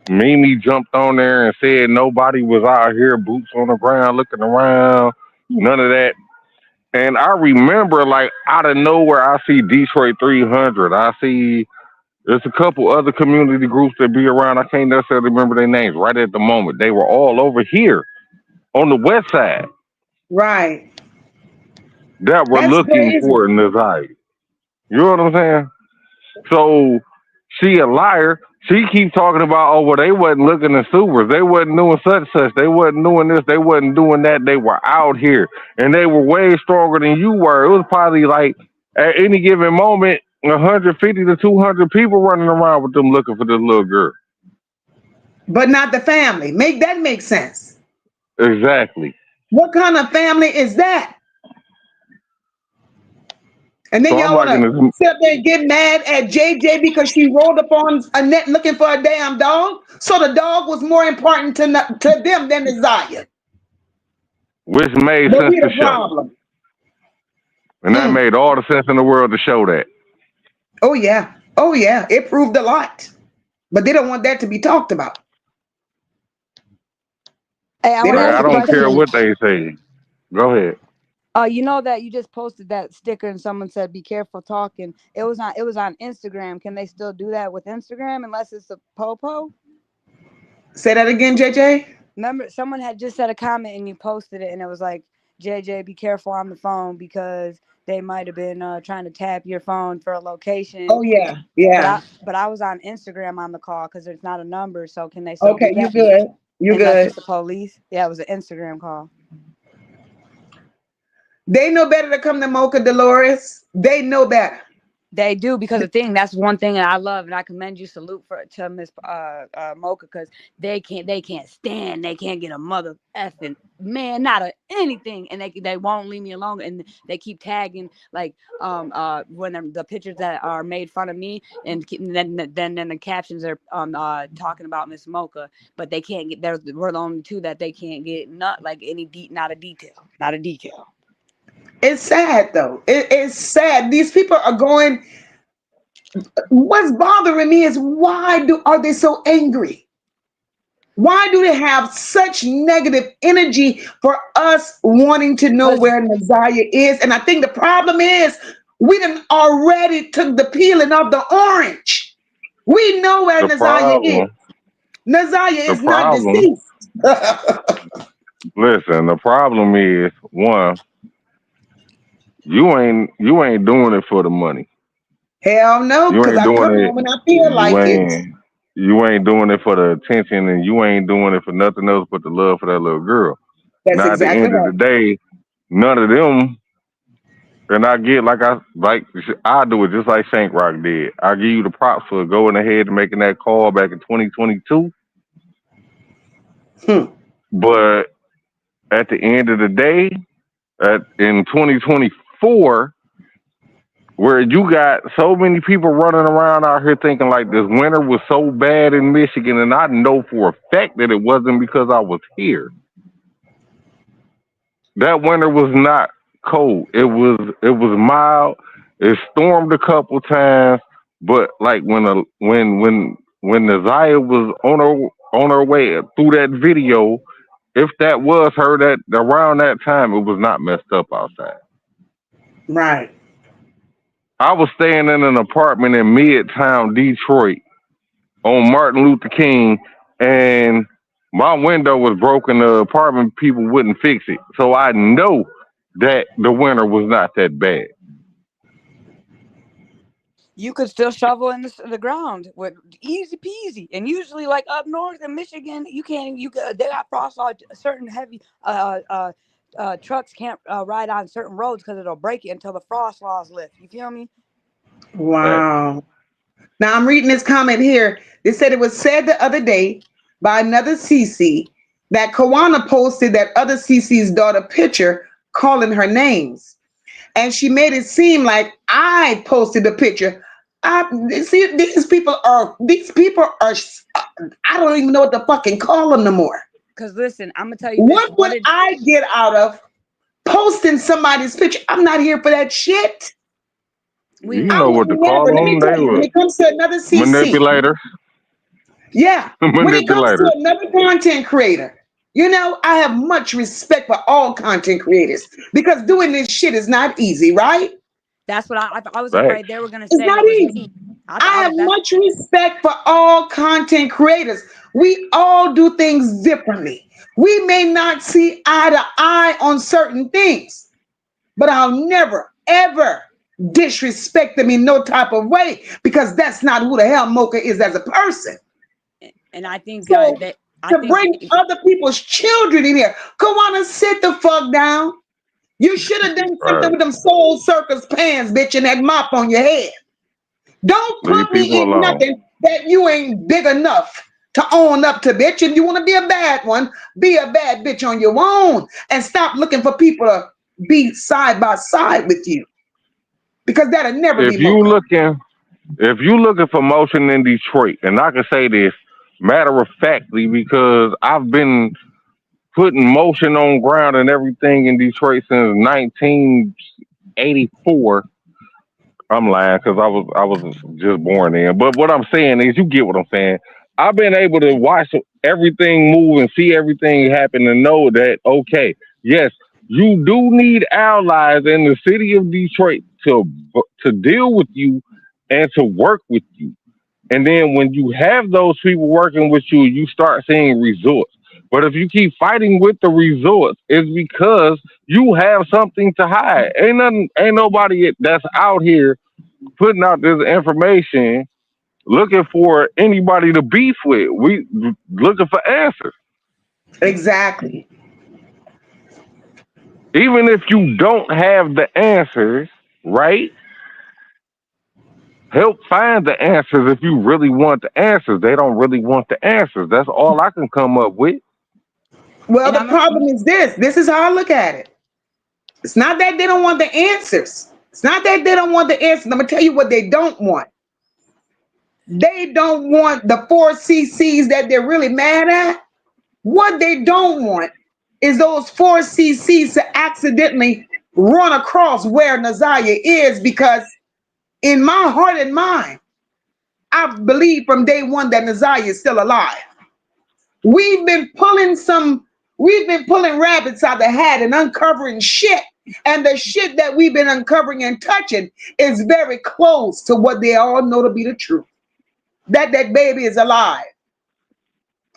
Mimi jumped on there and said nobody was out here, boots on the ground, looking around, none of that. And I remember, like, out of nowhere, I see Detroit 300. I see there's a couple other community groups that be around. I can't necessarily remember their names right at the moment. They were all over here on the west side Right. that were That's looking crazy. for Naziah. You know what I'm saying? So she a liar. She keep talking about, oh, well, they wasn't looking at supers. They wasn't doing such such. They wasn't doing this. They wasn't doing that. They were out here, and they were way stronger than you were. It was probably like at any given moment, 150 to 200 people running around with them looking for this little girl. But not the family. Make that make sense. Exactly. What kind of family is that? And then So I'm y'all want liking to this. sit up there and get mad at JJ because she rolled up on a net looking for a damn dog. So the dog was more important to them than Desire. Which made But sense we to the show, problem. and that Mm. made all the sense in the world to show that. Oh yeah. Oh yeah. It proved a lot. But they don't want that to be talked about. Hey, I They want don't to Like, want I ask a to be don't care question. seen. what they say. Go ahead. You know that you just posted that sticker and someone said be careful talking. It was on Instagram. Can they still do that with Instagram unless it's a popo? Say that again, JJ. Remember, someone had just said a comment and you posted it, and it was like, JJ, be careful on the phone because they might have been trying to tap your phone for a location. Oh yeah. But I Yeah. but I was on Instagram on the call because there's not a number. So can they still Okay, do you that good. You unless good. it's the police? Yeah, it was an Instagram call. They know better to come to Mocha Dolores. They know better. They do because the thing that's one thing that I love and I commend you salute for to Miss Mocha because they can't stand they can't get a mother effing man not a anything and they won't leave me alone and they keep tagging like when the pictures that are made fun of me and then the captions are talking about Miss Mocha but they can't get we're the only two that they can't get not like any not a detail. It's sad though. It's sad. These people are going. What's bothering me is why are they so angry? Why do they have such negative energy for us wanting to know 'Cause where NaZiyah is? And I think the problem is we done already took the peeling of the orange. We know where The NaZiyah is. problem, NaZiyah the is not problem, deceased. listen, the problem is one, you ain't doing it for the money. Hell no, You because ain't I doing come it. home and I feel You like it. ain't you ain't doing it for the attention, and you ain't doing it for nothing else but the love for that little girl. That's Now at the exactly end of right. the day, none of them. And I get I do it just like Shank Rock did. I give you the props for going ahead and making that call back in 2022. Hmm. But at the end of the day, in 2024, where you got so many people running around out here thinking like this winter was so bad in Michigan, and I know for a fact that it wasn't because I was here. That winter was not cold. It was mild. It stormed a couple times, but like when Naziah was on her way through that video, if that was her that around that time, it was not messed up outside. Right. I was staying in an apartment in Midtown Detroit on Martin Luther King, and my window was broken. The apartment people wouldn't fix it, so I know that the winter was not that bad. you could still shovel in the ground with easy peasy. And usually, like up north in Michigan, you can't. They got frost on certain heavy trucks can't ride on certain roads because it'll break it until the frost laws lift. You feel me? Right. Wow. Now I'm reading this comment here. They said it was said the other day by another CC that Kawana posted that other CC's daughter picture calling her names. And she made it seem like I posted the picture. I see these people are I don't even know what to fucking call them no more. Because listen, I'm gonna tell you this. What would I get out of posting somebody's picture? I'm not here for that shit. We You I know know. what would to call never, let me them? tell They you, when were it comes to another CC, manipulators. yeah, when it comes to Manipulators. another content creator, I have much respect for all content creators because doing this shit is not easy, right? That's what I was Right. afraid they were gonna It's say not it was easy. me. I I have was that's much respect for all content creators. We all do things differently. We may not see eye to eye on certain things, but I'll never, ever disrespect them in no type of way because that's not who the hell Mocha is as a person. and I think So that I to think bring other people's children in here, Kawana, sit the fuck down. You should have done something Right. with them soul circus pants, bitch, and that mop on your head. Don't Leave put people me in alone. nothing that you ain't big enough to own up to, bitch. If you want to be a bad one, be a bad bitch on your own and stop looking for people to be side by side with you because that'll never be If you Mocha. looking if you looking for motion in Detroit, and I can say this matter of factly because I've been putting motion on ground and everything in Detroit since 1984. I'm lying because I was just born in. But what I'm saying is, you get what I'm saying. I've been able to watch everything move and see everything happen and know that okay, yes, you do need allies in the city of Detroit to deal with you and to work with you. And then when you have those people working with you, you start seeing results. But if you keep fighting with the results, it's because you have something to hide. Ain't nobody that's out here putting out this information looking for anybody to beef with. We looking for answers. Exactly. Even if you don't have the answers, right? Help find the answers if you really want the answers. They don't really want the answers. That's all I can come up with. Well, and the problem is this. This is how I look at it. It's not that they don't want the answers. It's not that they don't want the answers. I'm going to tell you what they don't want. They don't want the four CCs that they're really mad at. What they don't want is those four CCs to accidentally run across where NaZiyah is, because in my heart and mind, I believe from day one that NaZiyah is still alive. We've been pulling some, we've been pulling rabbits out of the hat and uncovering shit. And the shit that we've been uncovering and touching is very close to what they all know to be the truth. That baby is alive.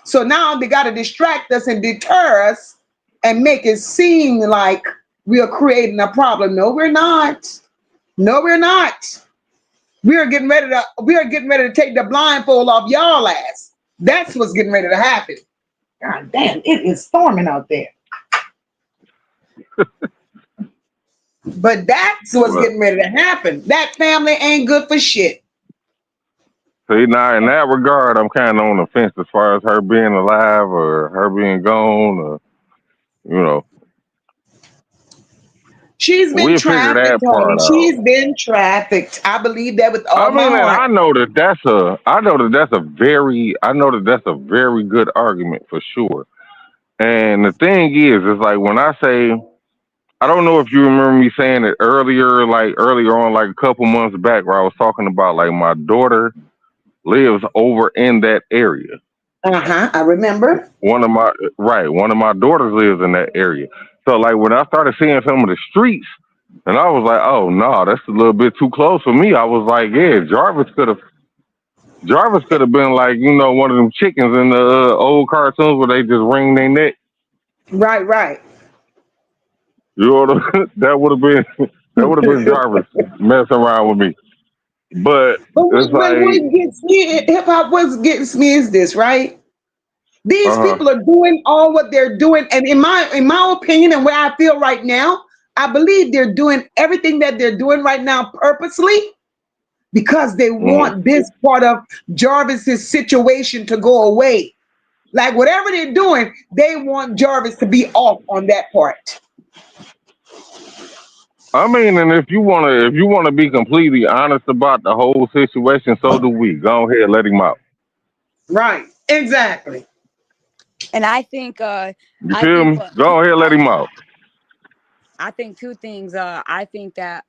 So now they got to distract us and deter us and make it seem like we are creating a problem. No, we're not. No, we're not. We are getting ready to take the blindfold off y'all ass. That's what's getting ready to happen. God damn, it is storming out there. But that's what's But getting ready to happen. That family ain't good for shit. see, now in that regard, I'm kind of on the fence as far as her being alive or her being gone, or you know, She's been we'll figure trafficked, that honey. part out. She's been trafficked. I believe that with I all my mean, and heart. I know that that's a very good argument for sure. And the thing is like when I say, I don't know if you remember me saying it earlier, like earlier on, like a couple months back, where I was talking about like my daughter lives over in that area. Uh-huh. I remember. One of my daughters lives in that area. So like when I started seeing some of the streets, and I was like, oh no, that's a little bit too close for me. I was like, yeah, Jarvis could have been like, one of them chickens in the old cartoons where they just wring their neck. Right, right. You know what that would have been that would have been Jarvis messing around with me. But But it's like, what gets me, hip hop, what gets me is this, right? These uh huh. people are doing all what they're doing, and in my opinion, and where I feel right now, I believe they're doing everything that they're doing right now purposely because they Hmm. want this part of Jarvis's situation to go away. Like whatever they're doing, they want Jarvis to be off on that part. I mean, and if you wanna be completely honest about the whole situation, so do we. Go ahead, let him out. Right. Exactly. And I think You feel me? Go ahead, let I him out. I think two things. I think that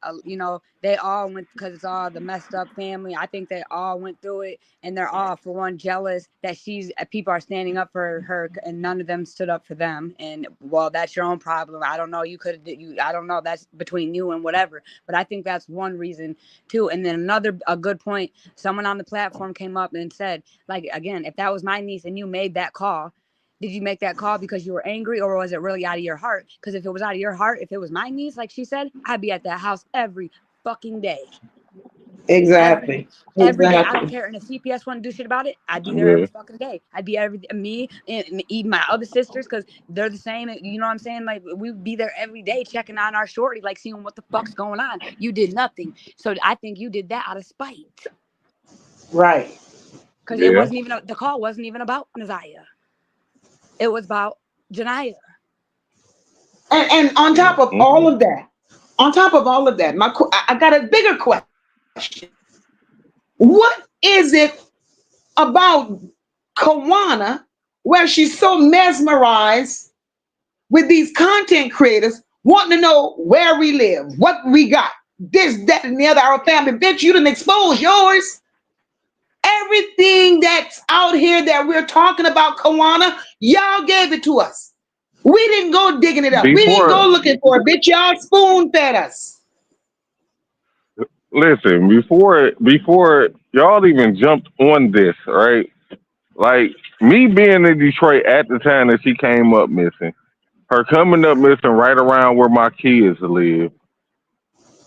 they all went because it's all the messed up family. I think they all went through it, and they're all for one jealous that people are standing up for her, and none of them stood up for them. And well, that's your own problem. I don't know. I don't know. That's between you and whatever. But I think that's one reason too. And then a good point. Someone on the platform came up and said, like again, if that was my niece and you made that call, did you make that call because you were angry or was it really out of your heart? Because if it was out of your heart, if it was my niece, like she said, I'd be at that house every fucking day. Every Exactly. every day. I don't Exactly. care. And if CPS wouldn't do shit about it, I'd be there Yeah. every fucking day. I'd be every me and even my other sisters because they're the same. You know what I'm saying? Like we'd be there every day checking on our shorty, like seeing what the fuck's going on. You did nothing. So I think you did that out of spite. Right. Because it Yeah. wasn't even the call wasn't even about NaZiyah. It was about Janiyah. And on top of all Mm-mm. of that, on top of all of that, I got a bigger question. What is it about Kawana where she's so mesmerized with these content creators wanting to know where we live, what we got, this, that, and the other, our family? Bitch, you didn't expose yours. Everything that's out here that we're talking about, Kawana, y'all gave it to us. We didn't go digging it up. We didn't go Before, looking for it, bitch. Y'all spoon fed us. listen, before y'all even jumped on this, right? Like me being in Detroit at the time that she came up missing, her coming up missing right around where my kids live,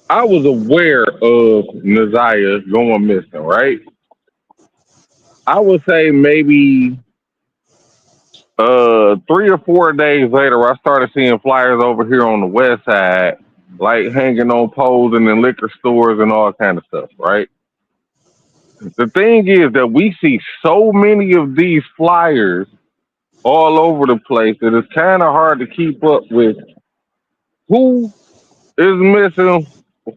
I was aware of Naziah going missing, right? I would say maybe 3 or 4 days later, I started seeing flyers over here on the west side, like hanging on poles and in liquor stores and all kind of stuff, right? The thing is that we see so many of these flyers all over the place that it's kind of hard to keep up with who is missing,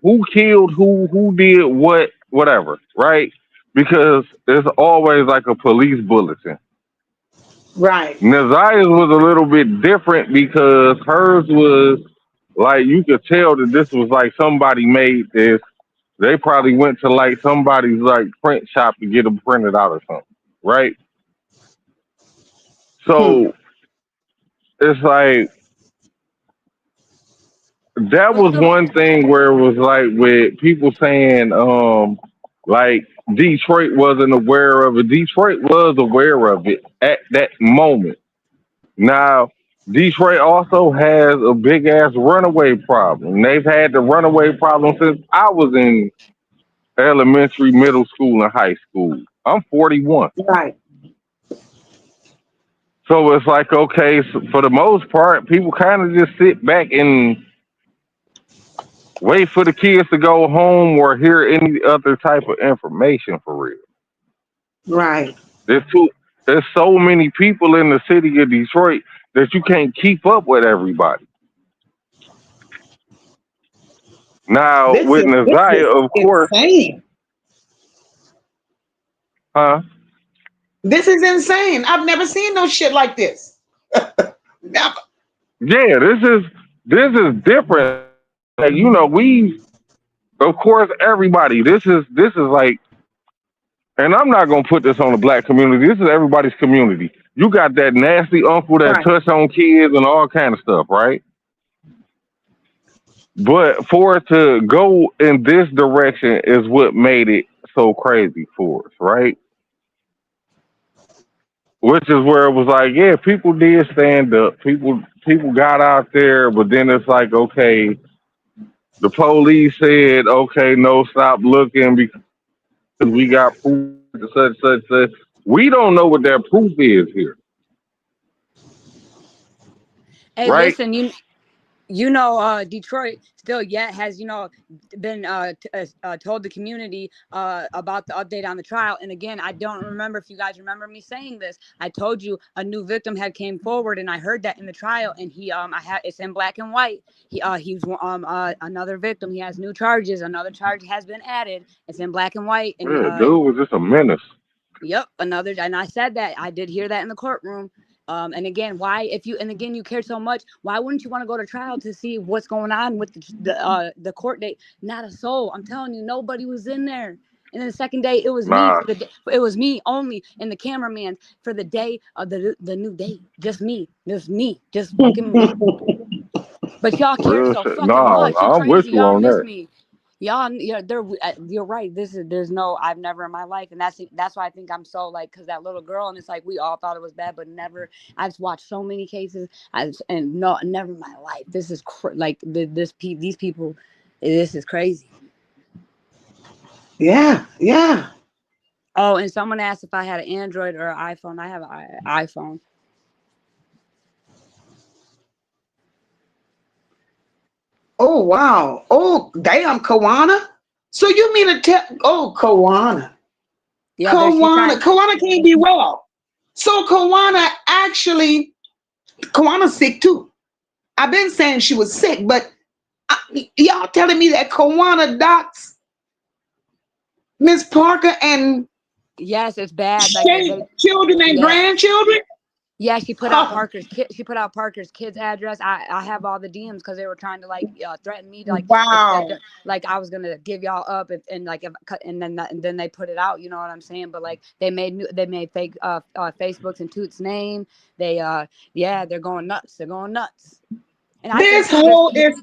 who killed who did what, whatever, right? Because it's always like a police bulletin. Right. Naziah's was a little bit different because hers was like you could tell that this was like somebody made this. They probably went to like somebody's like print shop to get them printed out or something, right? Hmm. So it's like that What's was the one thing where it was like with people saying, like Detroit wasn't aware of it. Detroit was aware of it at that moment. Now, Detroit also has a big ass runaway problem. They've had the runaway problem since I was in elementary, middle school, and high school. I'm 41. Right. So it's like, okay, so for the most part, people kind of just sit back and wait for the kids to go home or hear any other type of information for real. Right. There's too, there's so many people in the city of Detroit that you can't keep up with everybody. Now with This is NaZiyah, of course, insane. huh? This is insane. I've never seen no shit like this. Never. Yeah, this is different. Like, we of course everybody. This is like, and I'm not gonna put this on the black community. This is everybody's community. You got that nasty uncle that Right. touch on kids and all kind of stuff, right? But for it to go in this direction is what made it so crazy for us, right? Which is where it was like, yeah, people did stand up. People got out there, but then it's like, okay, the police said, okay, no, stop looking because we got proof such such such. We don't know what that proof is here, Hey, right? listen, Detroit still yet has been told the community about the update on the trial. And again, I don't remember if you guys remember me saying this. I told you a new victim had came forward, and I heard that in the trial. And it's in black and white. He was another victim. He has new charges. Another charge has been added. It's in black and white. And Yeah, dude was just a menace. yep, another. And I said that I did hear that in the courtroom. And again, you cared so much, why wouldn't you want to go to trial to see what's going on with the court date? Not a soul. I'm telling you, nobody was in there. And then the second day, it was me Nah, for the day. It was me only and the cameraman for the day of the new date. Just me, just fucking me. But y'all care real so shit. fucking Nah, much. You're I'm with crazy. you Y'all on miss that. me. Y'all, yeah, you're right. There's no, I've never in my life, and that's why I think I'm so like, cause that little girl, and it's like we all thought it was bad, but never. I've watched so many cases, and no, never in my life. This is like these people, this is crazy. Yeah. Yeah. Oh, and someone asked if I had an Android or an iPhone. I have an iPhone. Oh wow. Oh damn, Kawana. So you mean to tell? Oh, Kawana. Yeah, there she Kawana. trying. Kawana can't be well. So Kawana actually, Kawana's sick too. I've been saying she was sick, but y'all telling me that Kawana docs Miss Parker and Yes, it's bad. Like Shay children and yeah. grandchildren? Yeah, she put out Oh, Parker's kid. She put out Parker's kid's address. I have all the DMs because they were trying to like threaten me, like wow. like I was gonna give y'all up and like and then they put it out. You know what I'm saying? But like they made fake Facebooks in Toot's name. They yeah, they're going nuts. They're going nuts. And I think This too, there's hole is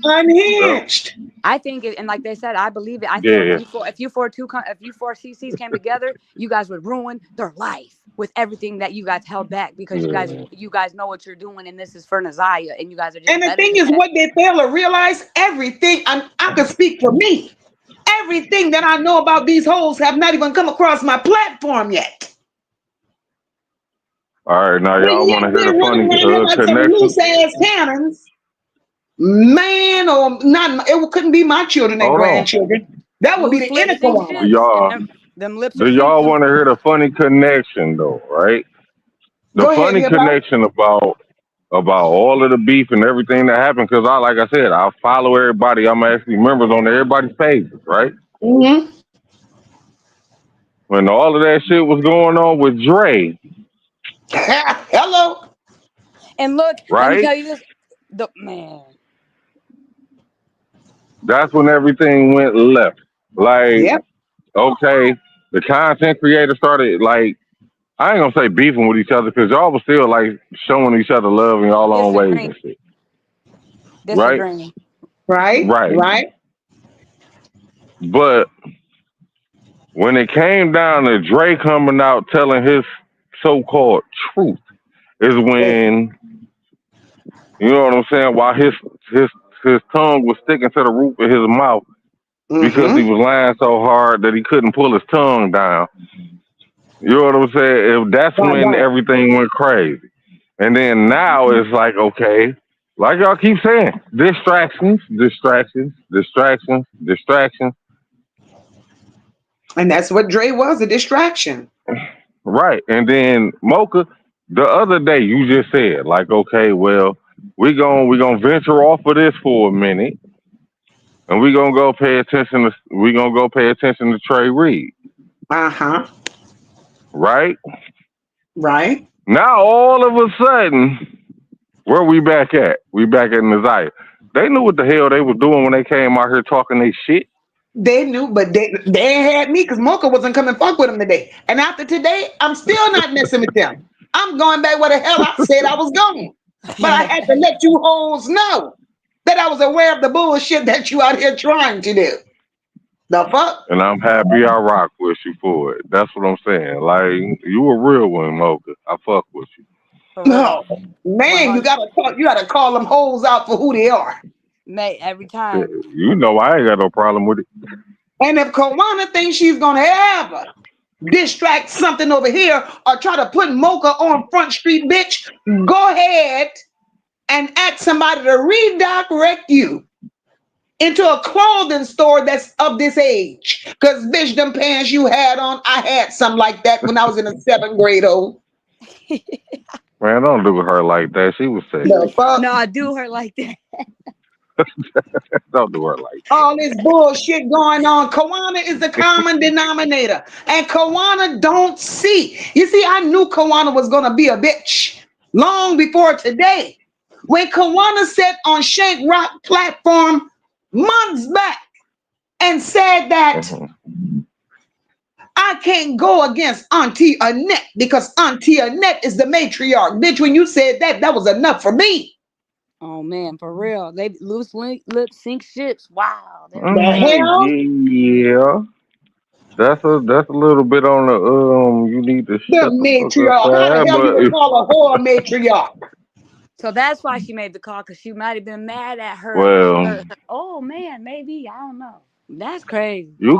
Yep. unhinged. I think and like they said, I believe it. I feel Yeah. if you four CCs came together, you guys would ruin their life with everything that you guys held back because Yeah. you guys know what you're doing, and this is for NaZiyah, and you guys are just And the better thing than is, that. what they fail to realize, everything, I can speak for me. Everything that I know about these holes have not even come across my platform yet. All right, now But y'all want yet to hear the they're running funny around here like some connection? loose ass cannons. Man, or not, it couldn't be my children and Hold on. grandchildren. That would be Loose the inner lips and Do Kawana. ships, and y'all them lips do are y'all sealed. want to hear the funny connection though? Right. The Go ahead, funny hip connection about all of the beef and everything that happened, because like I said, I follow everybody. I'm actually members on everybody's pages, right? Mm-hmm. When all of that shit was going on with Dre, Hello. And look, let me right? tell you this: the man. That's when everything went left. Like, Yep. okay, the content creators started like I ain't gonna say beefing with each other because y'all was still like showing each other love in y'all own ways Disagreeing. and shit. Right? Disagreeing. Right. Right. Right. But when it came down to Dre coming out telling his so called truth is when you know what I'm saying, while his his tongue was sticking to the roof of his mouth because he Mm-hmm. was lying so hard that he couldn't pull his tongue down. You know what I'm saying? If that's Right. when Right. everything went crazy. And then now it's like, okay, like y'all keep saying, distractions, distractions, distractions, distractions. And that's what Dre was, a distraction. Right. And then Mocha, the other day you just said, like, okay, well, we gonna venture off of this for a minute and we gonna go pay attention to Trey Reed. Uh-huh. Right? Right. Now all of a sudden, where we back at? We back at NaZiyah. They knew what the hell they was doing when they came out here talking they shit. They knew, but they ain't had me because Mocha wasn't coming fuck with them today. And after today, I'm still not messing with them. I'm going back where the hell I said I was going. But I had to let you hoes know that I was aware of the bullshit that you out here trying to do. The fuck? And I'm happy I rock with you for it. That's what I'm saying. Like you a real one, Mocha. I fuck with you. For real. No. Man, 100. you gotta call them hoes out for who they are. Mate, every Yeah, time. you know I ain't got no problem with it. And if Kawana thinks she's gonna ever distract something over here or try to put Mocha on Front Street, bitch, go ahead and ask somebody to redirect you into a clothing store that's of this age. Because, bitch, them pants you had on, I had some like that when I was in the seventh grade. Oh, Man, don't do her like that. She was the sexy. fuck? No, I do her like that. Don't do her like that. All this bullshit going on. Kawana is the common denominator. And Kawana don't see. You see, I knew Kawana was going to be a bitch long before today. When Kawana sat on Shank Rock platform months back and said that Mhm. I can't go against Auntie Annette because Auntie Annette is the matriarch. Bitch, when you said that, that was enough for me. Oh man, for real. They lip sync ships. Wow, they're The crazy. hell? Yeah. That's a little bit on the you need to The shut the fuck up matriarch. How the side, hell you but gonna call a whore a matriarch? So that's why she made the call because she might have been mad at her. well, Oh man, maybe I don't know. That's crazy. you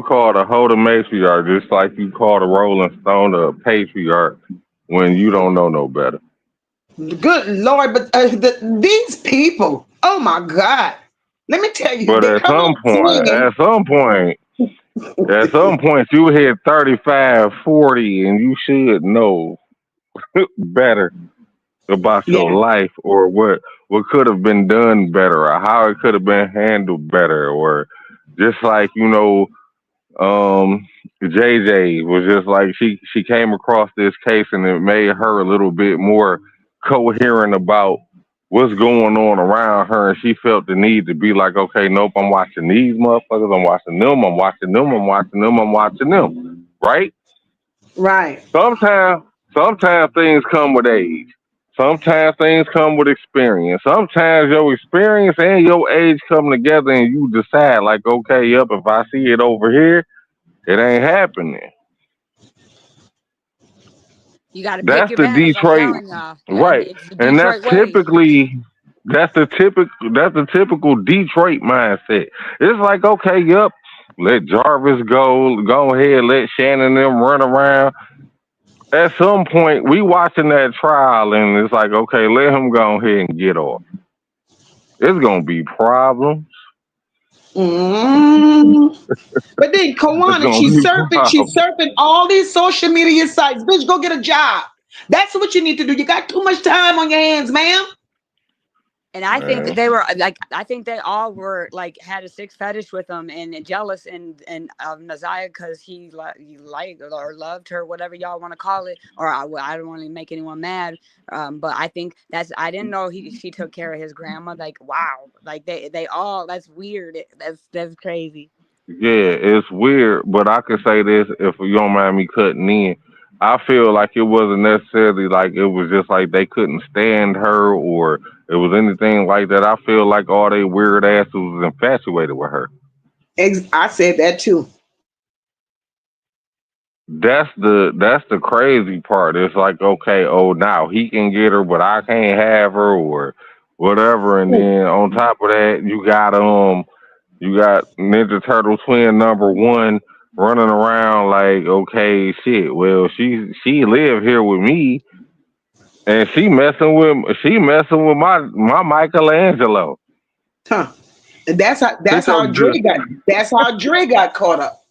call a hoe the matriarch just like you call a Rolling Stone a patriarch when you don't know no better. Good Lord, but these people, oh my God. Let me tell you, But they come out swinging. at some point, you hit 35, 40, and you should know better about Yeah, your life or what could have been done better or how it could have been handled better or just like JJ was just like she came across this case and it made her a little bit more coherent about what's going on around her and she felt the need to be like, okay, nope, I'm watching these motherfuckers, I'm watching them, I'm watching them, I'm watching them, I'm watching them. Right? right, Sometimes things come with age. Sometimes things come with experience. Sometimes your experience and your age come together and you decide like, okay, yep, if I see it over here, it ain't happening. You got to pick That's your the battles. I'm Detroit, telling y'all. right? It's the And Detroit way. that's the typical Detroit mindset. It's like, okay, yep, let Jarvis go ahead, let Shannon them run around. At some point, we watching that trial, and it's like, okay, let him go ahead and get off. It's gonna be problems. mm. But then It's Kawana, gonna be she's problems. surfing all these social media sites. Bitch, go get a job. That's what you need to do. You got too much time on your hands, ma'am. And I think Man. they were like, I think they all were like had a sex fetish with him and jealous and NaZiyah because he liked or loved her, whatever y'all want to call it. Or I don't want to make anyone mad, but I think I didn't know she took care of his grandma. Like wow, like they all that's weird. That's crazy. Yeah, it's weird, but I could say this if you don't mind me cutting in. I feel like it wasn't necessarily like it was just like they couldn't stand her or it was anything like that. I feel like all they weird asses was infatuated with her. I said that too. That's the crazy part. It's like, okay, oh now he can get her, but I can't have her or whatever. And then on top of that, you got Ninja Turtle twin number one running around like, okay, shit. Well, she live here with me, and she messing with my Michelangelo. Huh. And Sit your good. that's how Dre got caught up.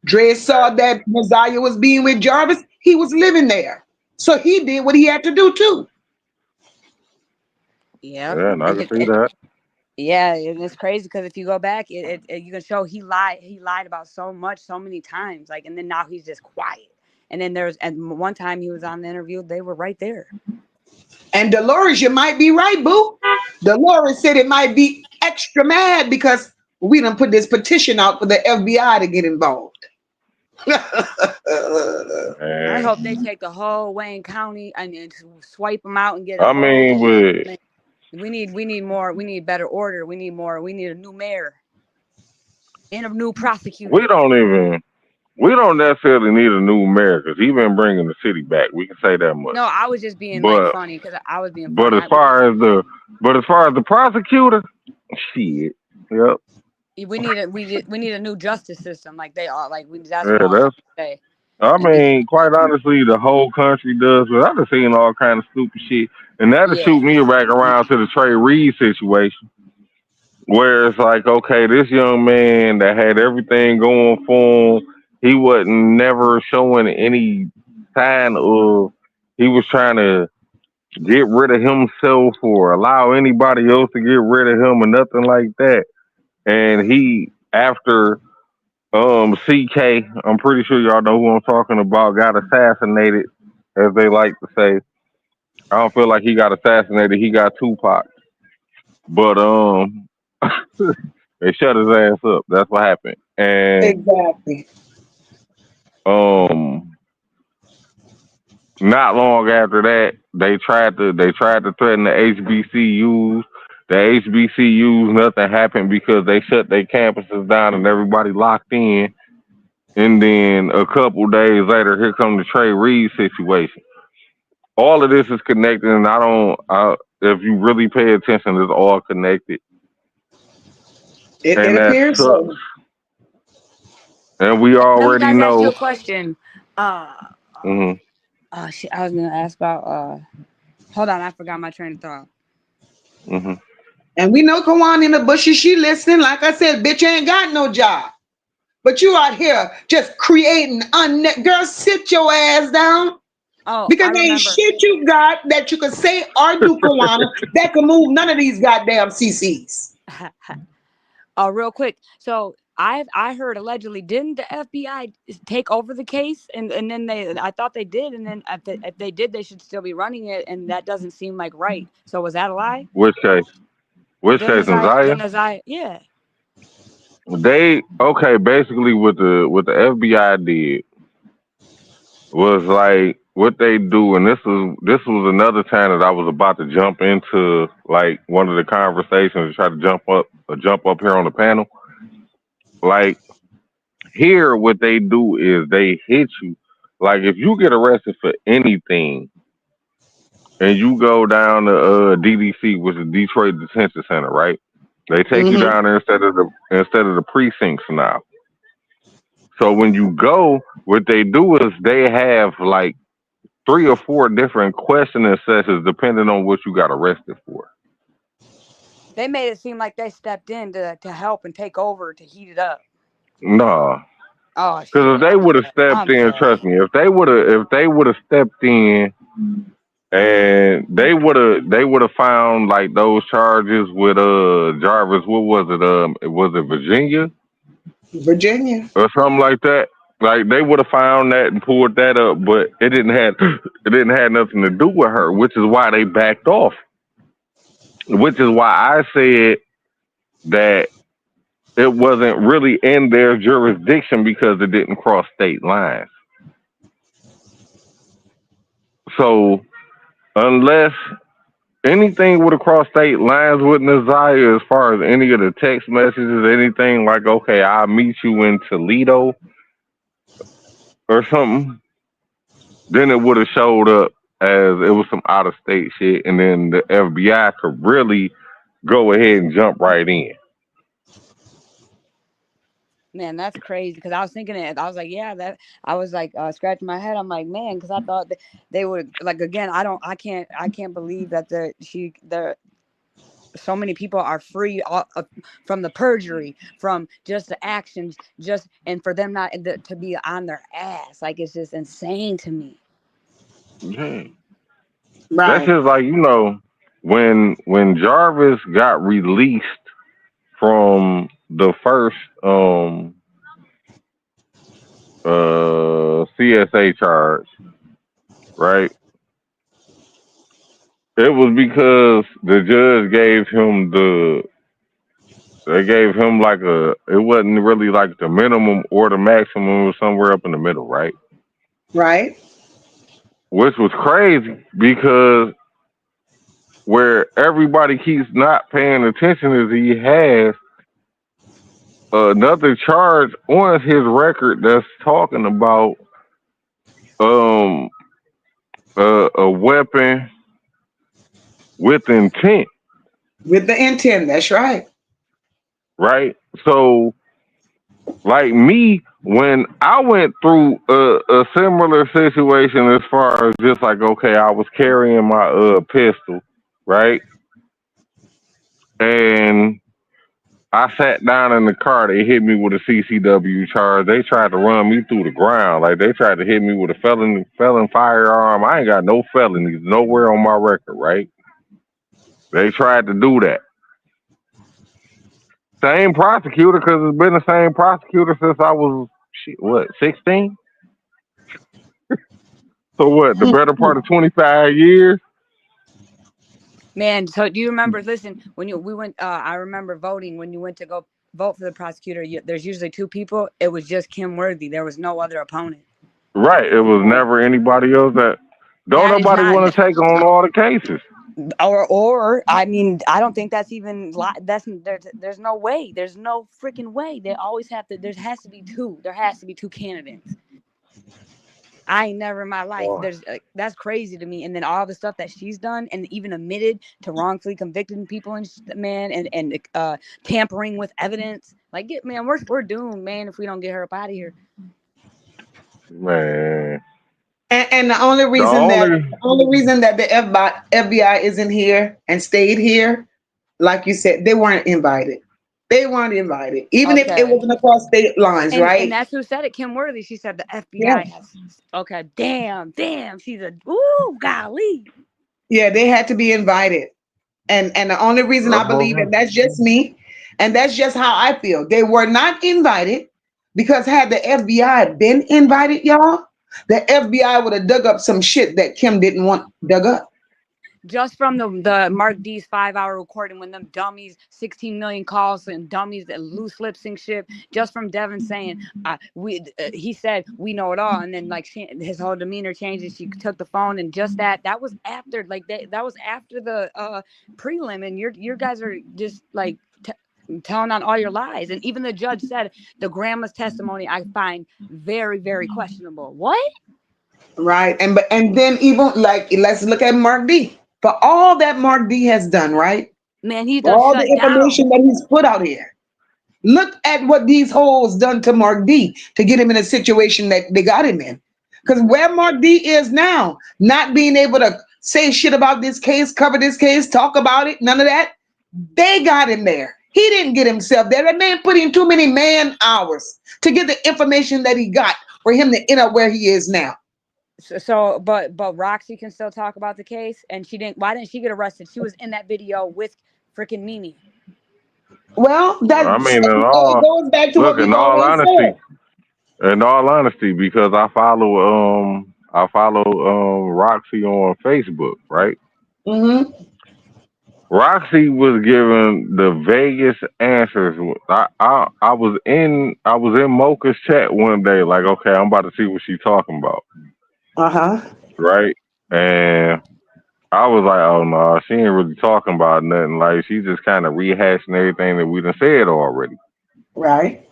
Dre saw that NaZiyah was being with Jarvis. He was living there. So he did what he had to do too. Yeah, Yeah, and I and can see that. yeah, and it's crazy because if you go back, you can show he lied. He lied about so much, so many times. Like, and then now he's just quiet. And then and one time he was on the interview, they were right there. And Dolores, you might be right, boo. Dolores said it might be extra mad because we done put this petition out for the FBI to get involved. I Man, hope they take the whole Wayne County and swipe them out and get a I whole. mean, but We need more. We need better order. We need more. We need a new mayor and a new prosecutor. we don't even we don't necessarily need a new mayor because he been bringing the city back. We can say that much. No, I was just being like But funny because I was being but funny. as far as the prosecutor, shit. Yep. We need a new justice system. Like they are. Like that's what Yeah, I was trying that's. to say. I And because mean, quite honestly, the whole country does. But I've seen all kind of stupid shit, and that'll yeah, shoot me back around to the Trey Reed situation, where it's like, okay, this young man that had everything going for him, he wasn't never showing any sign of he was trying to get rid of himself or allow anybody else to get rid of him or nothing like that. And he after CK, I'm pretty sure y'all know who I'm talking about, got assassinated, as they like to say. I don't feel like he got assassinated, he got Tupac. But they shut his ass up. That's what happened. And Exactly. um not long after that, they tried to threaten the HBCUs. The HBCUs, nothing happened because they shut their campuses down and everybody locked in. And then a couple days later, here comes the Trey Reed situation. All of this is connected, and if you really pay attention, it's all connected, It and that appears sucks. so. And we let me already guys ask you know. a question. Uh, Hmm. oh shit, I was gonna ask about. Hold on, I forgot my train of thought. Hmm. And we know Kawan in the bushes, she listening. Like I said, bitch ain't got no job. But you out here just creating girl, sit your ass down. Oh, Because I there ain't remember. shit you got that you can say or do, Kawana, that can move none of these goddamn CCs. Oh, real quick. So I heard allegedly didn't the FBI take over the case and then I thought they did and then if they did they should still be running it and that doesn't seem like right. So was that a lie? Which case? Which case in The Zaya? Naziah, yeah. They okay. Basically, what the FBI did was like what they do, and this was another time that I was about to jump into like one of the conversations to try to jump up here on the panel. Like here, what they do is they hit you. Like if you get arrested for anything and you go down to DDC, which is Detroit Detention Center, right? They take you Mm-hmm. down there instead of the precincts now. So when you go, what they do is they have like three or four different questioning sessions depending on what you got arrested for. They made it seem like they stepped in to help and take over to heat it up. Nah, Oh because shit, if they would have stepped I'm in, sad. trust me, if they would have stepped in and they would have found like those charges with Jarvis. What was it? Was it Virginia Virginia. or something like that? Like they would have found that and pulled that up, but it didn't have nothing to do with her, which is why they backed off. Which is why I said that it wasn't really in their jurisdiction because it didn't cross state lines. So unless anything would have crossed state lines with NaZiyah as far as any of the text messages, anything like, okay, I'll meet you in Toledo or something, then it would have showed up as it was some out of state shit, and then the FBI could really go ahead and jump right in. Man, that's crazy. Because I was thinking it. I was like, yeah, that. I was like scratching my head. I'm like, man, because I thought that they would like again. I can't believe that the so many people are free from the perjury, from just the actions, just and for them not to be on their ass. Like it's just insane to me. Yeah. That's Right. just like, when Jarvis got released from the first CSA charge, right? It was because the judge gave him they gave him like it wasn't really like the minimum or the maximum, it was somewhere up in the middle, right? Right. Which was crazy because where everybody keeps not paying attention is he has another charge on his record that's talking about um a weapon with intent, With the intent. That's right. right? So, like me, when I went through a similar situation, as far as just like, okay, I was carrying my pistol, right, and I sat down in the car. They hit me with a CCW charge. They tried to run me through the ground. Like they tried to hit me with a felon firearm. I ain't got no felonies nowhere on my record, right? They tried to do that. Same prosecutor, because it's been the same prosecutor since I was, shit, what, 16? So what, the better part of 25 years? Man, so do you remember? Listen, when we went, I remember voting when you went to go vote for the prosecutor. There's usually two people. It was just Kim Worthy. There was no other opponent. Right, it was never anybody else that, don't That is nobody not, want to take on all the cases. or I mean, I don't think that's even that's there's no way. There's no freaking way. They always have to. There has to be two. There has to be two candidates. I ain't never in my life. Boy. There's that's crazy to me. And then all the stuff that she's done, and even admitted to wrongfully convicting people and man, and tampering with evidence. Like, man, we're doomed, man, if we don't get her up out of here. Man, And the only, the only reason that the FBI isn't here and stayed here, like you said, they weren't invited. They weren't invited, even if it Okay. wasn't across state lines, And right? that's who said it. Kim Worthy. She said the Yeah. FBI has. Okay. Damn. She's a. Ooh, golly. Yeah, they had to be invited. And the only reason I believe, and that's just me, and that's just how I feel, they were not invited because had the FBI been invited, y'all, the FBI would have dug up some shit that Kim didn't want dug up. Just from the Mark D's 5-hour recording when them dummies, 16 million calls and dummies that loose lips and shit. Just from Devin saying, he said we know it all, and then like his whole demeanor changed, and she took the phone, and just that was after that was after the prelim, and your guys are just like telling on all your lies, and even the judge said the grandma's testimony I find very, very questionable. What? Right. And then even like let's look at Mark D. For all that Mark D has done, right? Man, he's For done all the shut down. information that he's put out here. Look at what these hoes done to Mark D to get him in a situation that they got him in. Because where Mark D is now, not being able to say shit about this case, cover this case, talk about it, none of that, they got him there. He didn't get himself there. That man put in too many man hours to get the information that he got for him to end up where he is now. But Roxy can still talk about the case, and she didn't. Why didn't she get arrested? She was in that video with freaking Mimi. Well, I that's mean, it goes back to what look, we've always in all honesty, because I follow Roxy on Facebook, right? said. Mm-hmm. Roxy was giving the vaguest answers. I was in Mocha's chat one day, like, okay, I'm about to see what she's talking about, Uh-huh. right? And I was like, oh no, she ain't really talking about nothing. Like, she just kind of rehashing everything that we done said already. Right.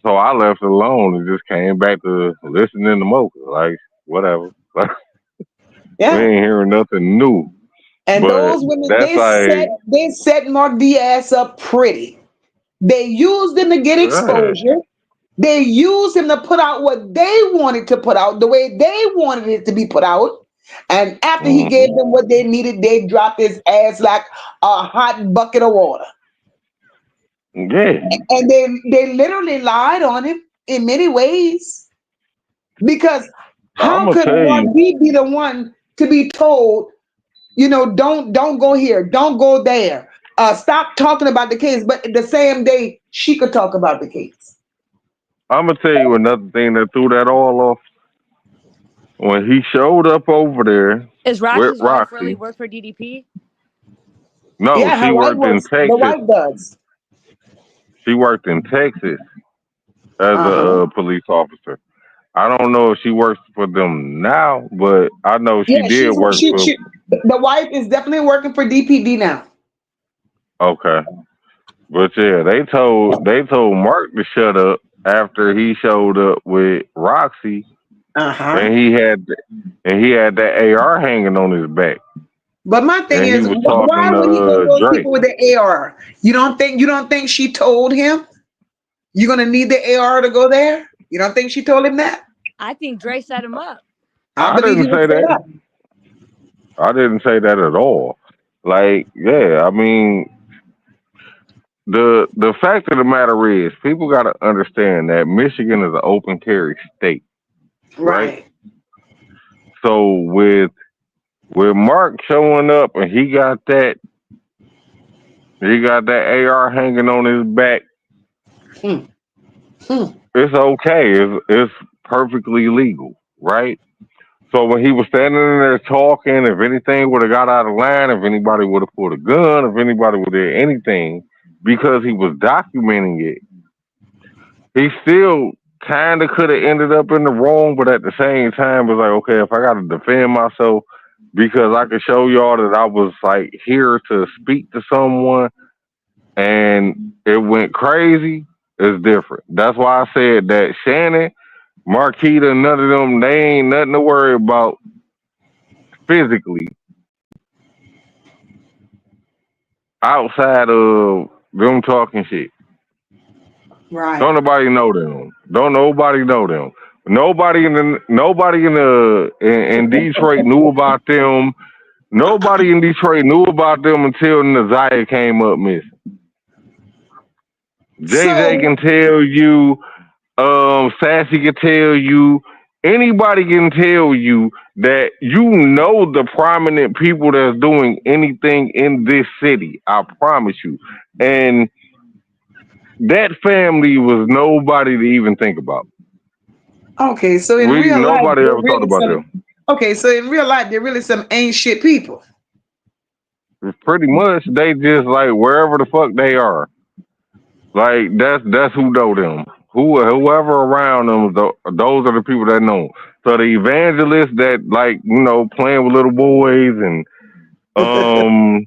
So I left it alone and just came back to listening to Mocha. Like, whatever. Like, we Yeah. ain't hearing nothing new. And But those women, that's like, they set Mark Diaz up pretty. They used him to get yeah. exposure. They used him to put out what they wanted to put out, the way they wanted it to be put out. And after he gave Mhm. them what they needed, they dropped his ass like a hot bucket of water. Yeah. And they literally lied on him in many ways. Because I'm how gonna could tell Mark you, D be the one to be told, don't go here, don't go there, stop talking about the case, but the same day she could talk about the case. I'm gonna tell you another thing that threw that all off. When he showed up over there Is with Roxy's wife really Roxy, work for DDP? no, Yeah, she worked in the Texas. wife does. She worked in Texas as Uh-huh. a police officer. I don't know if she works for them now, but I know she Yeah, did work for. the wife is definitely working for DPD now. Okay, but yeah, they told Mark to shut up after he showed up with Roxy, Uh-huh. and he had that AR hanging on his back, But my thing and he is, was talking why to would he go to those Drake. people with the AR? You don't think she told him you're gonna need the AR to go there? You don't think she told him that? I think Dre set him up. I I believe he didn't was say set that. up. I didn't say that at all. Like, yeah, I mean, the fact of the matter is, people got to understand that Michigan is an open carry state, right? Right. So with Mark showing up and he got that AR hanging on his back, Hmm. Hmm. it's okay. It's perfectly legal, right? So when he was standing in there talking, if anything would have got out of line, if anybody would have pulled a gun, if anybody would have did anything, because he was documenting it, he still kind of could have ended up in the wrong, but at the same time, was like, okay, if I got to defend myself because I could show y'all that I was like here to speak to someone and it went crazy, it's different. That's why I said that Shannon, Marquita, none of them, they ain't nothing to worry about physically outside of them talking shit. Don't Right. nobody know them. Don't nobody know them. Nobody in Detroit knew about them. Nobody in Detroit knew about them until NaZiyah came up missing. JJ So can tell you, Sassy can tell you, anybody can tell you that you know the prominent people that's doing anything in this city. I promise you. And that family was nobody to even think about. okay, so in We real life, nobody they're ever thought really about some. them. Okay, so in real life, they're really some ain't shit people. Pretty much, they just like wherever the fuck they are. Like that's who know them. Whoever around them, those are the people that know 'em. So the evangelists that like playing with little boys and um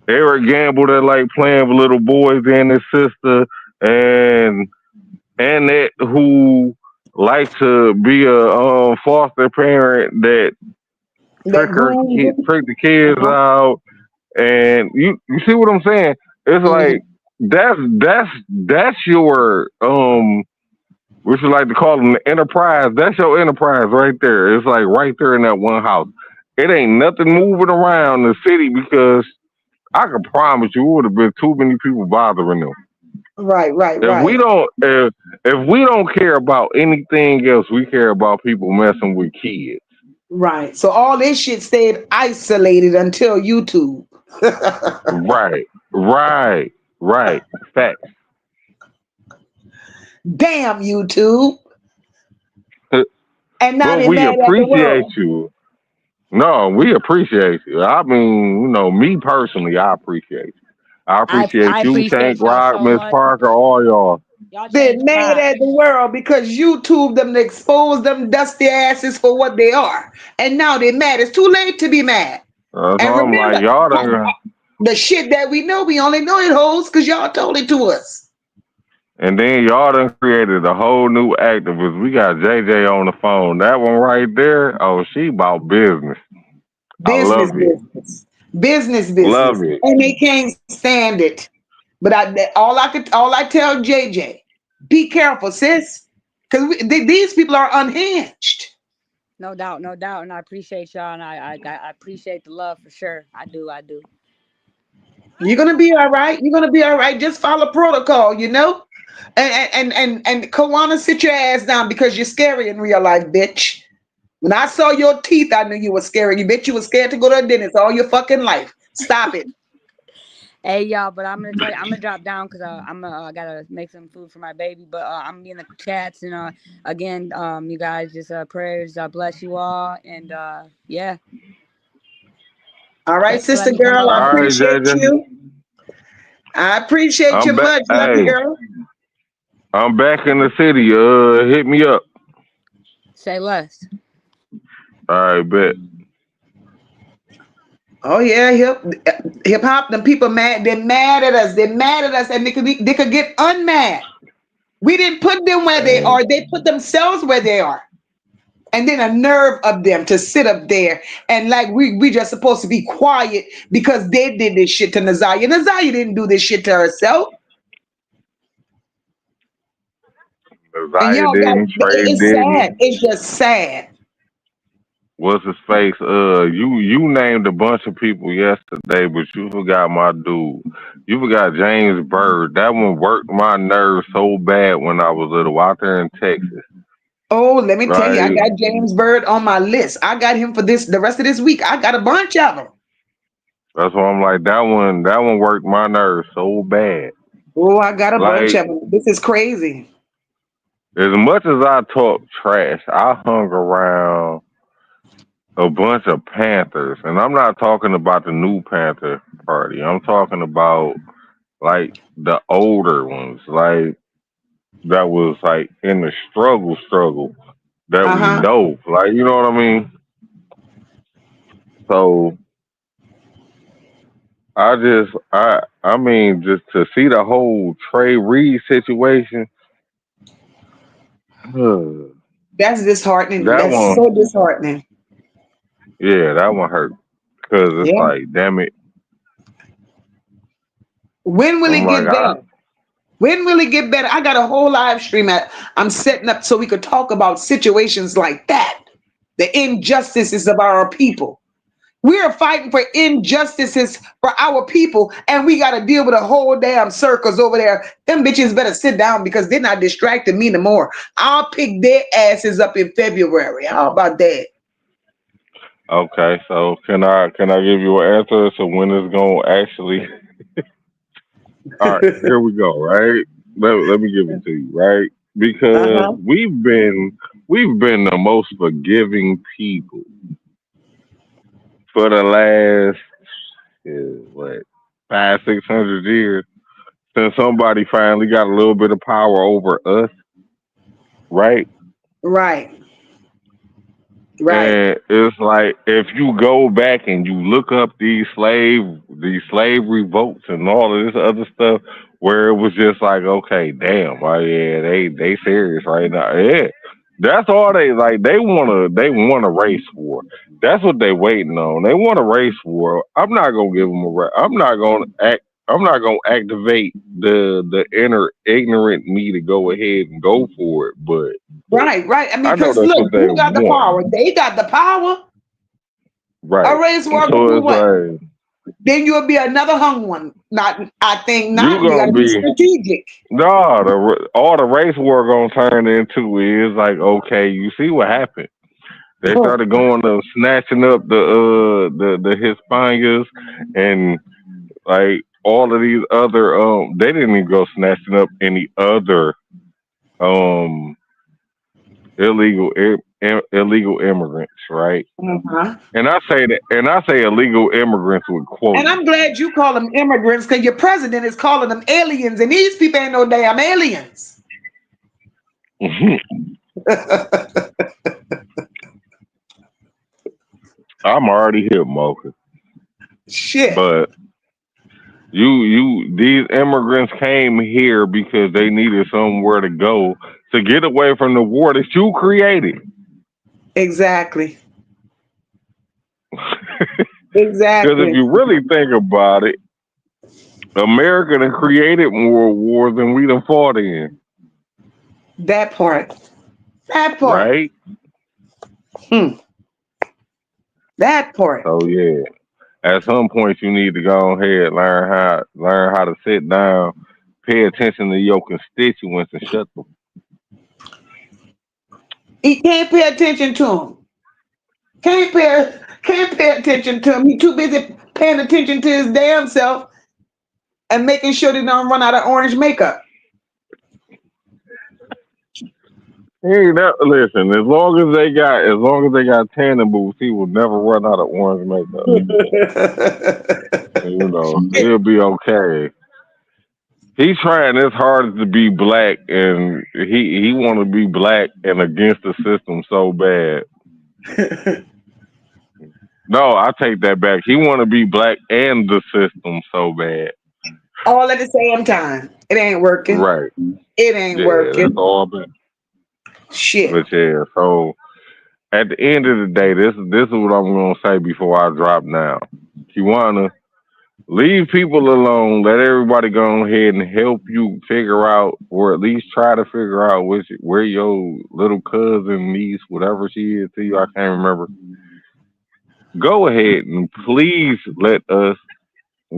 Eric Gamble that like playing with little boys and his sister and that who like to be a foster parent that That groomed them. trick the kids Uh-huh. out, and you see what I'm saying? It's Mhm. like that's your what you like to call them, the enterprise. That's your enterprise right there. It's like right there in that one house. It ain't nothing moving around the city because I can promise you, it would have been too many people bothering them. Right, right, If we right. don't, if we don't care about anything else, we care about people messing with kids. Right. So all this shit stayed isolated until YouTube. Right, right, right. Facts. Damn YouTube. And now But they we mad at the appreciate world. you. No, we appreciate you. I mean, me personally, I appreciate you. I appreciate I you, Tank appreciate y'all Rock, so Miss much. Parker, all y'all. Y'all They're changed mad lives. at the world because YouTube them to expose them dusty asses for what they are. And now they're mad. It's too late to be mad. So And I'm like, remember, y'all done, the shit that we only know it holds because y'all told it to us. and then y'all done created a whole new activist. We got JJ on the phone. That one right there, oh, she about business. I Business, love it. business, business, Love business, it. and they can't stand it. But all I tell JJ, be careful, sis, because these people are unhinged. No doubt, no doubt, and I appreciate y'all, and I appreciate the love for sure. I do, I do. You're gonna be all right. You're gonna be all right. Just follow protocol, you know. And Kawana, sit your ass down because you're scary in real life, bitch. When I saw your teeth, I knew you were scary. You bitch, you were scared to go to a dentist all your fucking life. Stop it. Hey y'all, but I'm gonna tell you, I'm gonna drop down because I gotta make some food for my baby. But I'm gonna be in the chats, and again, you guys just prayers. Bless you all, and yeah, All right, thanks for sister letting me come girl, All I up. right, appreciate JJ. you. I appreciate you I'm back. much, lovely Hey, girl. I'm back in the city. Hit me up. Say less. All right, bet. Oh yeah, hip hop. Them people mad. They're mad at us. They're mad at us, and they could get unmad. We didn't put them where they Hey, are. They put themselves where they are. And then a nerve of them to sit up there and like we just supposed to be quiet because they did this shit to NaZiyah. NaZiyah didn't do this shit to herself. And Zaya y'all got didn't. Trey it's sad. didn't. It's just sad. What's his face? You named a bunch of people yesterday, but you forgot my dude. You forgot James Bird. That one worked my nerves so bad when I was little out there in Texas. Oh, let me tell you, I Right? got James Bird on my list. I got him for the rest of this week. I got a bunch of them. That's why I'm like that one. That one worked my nerves so bad. Oh, I got a bunch Like of them. This is crazy. as much as I talk trash, I hung around a bunch of Panthers, and I'm not talking about the new Panther party. I'm talking about like the older ones, like that was like in the struggle that we Uh-huh. know, like you know what I mean. So I mean, just to see the whole Trey Reed situation, that That's disheartening. That's one, so disheartening. yeah, that one hurt because it's Yeah. like, damn it, When will I'm it like, get better? When will it get better? I got a whole live stream I'm setting up so we could talk about situations like that. The injustices of our people. We are fighting for injustices for our people, and we got to deal with a whole damn circus over there. Them bitches better sit down because they're not distracting me no more. I'll pick their asses up in February. How about that? okay, so can I give you an answer? So when it's gonna actually? All right, here we go. Right, let me give it to you. Right, because Uh-huh. we've been the most forgiving people for the last what 500-600 years since somebody finally got a little bit of power over us. Right. Right. Right. And it's like if you go back and you look up these slave revolts and all of this other stuff, where it was just like, okay, damn, oh yeah, they serious right now. Yeah, that's all they like. They want a race war. That's what they waiting on. They want a race war. I'm not gonna give them a. I'm not gonna act. I'm not gonna activate the inner ignorant me to go ahead and go for it. But Right. Right. I mean, I know because that's look, what they who got the want. power? They got the power. A Right. race war gonna So do it's what? like Then you'll be another hung one. Not, I think you not. You got gonna to be be strategic. no all the race war gonna turn into is like, okay, you see what happened. They started going to snatching up the Hispanias and like all of these other they didn't even go snatching up any other um illegal immigrants, right? Uh-huh. And I say illegal immigrants with And quotes. I'm glad you call them immigrants because your president is calling them aliens, and these people ain't no damn aliens. I'm already here, Mocha. Shit. But these immigrants came here because they needed somewhere to go to get away from the war that you created. Exactly. Because if Exactly. you really think about it, America done created more wars than we done fought in, That part. That part. right? Hmm. That part. So yeah, at some point you need to go ahead learn how to sit down, pay attention to your constituents, and shut them. He can't pay attention to him. Can't pay attention to him. He too busy paying attention to his damn self and making sure they don't run out of orange makeup. Hey, listen. As long as they got tanning boots, he will never run out of orange makeup. You know, he'll be okay. He's trying his hardest to be black, and he want to be black and against the system so bad. No, I take that back. He want to be black and the system so bad. All at the same time. It ain't working. Right. It ain't Yeah, that's working. all. Shit. But yeah, so at the end of the day, this is what I'm gonna say before I drop down. Kiwana, leave people alone. Let everybody go ahead and help you figure out, or at least try to figure out where your little cousin, niece, whatever she is to you, I can't remember. Go ahead and please let us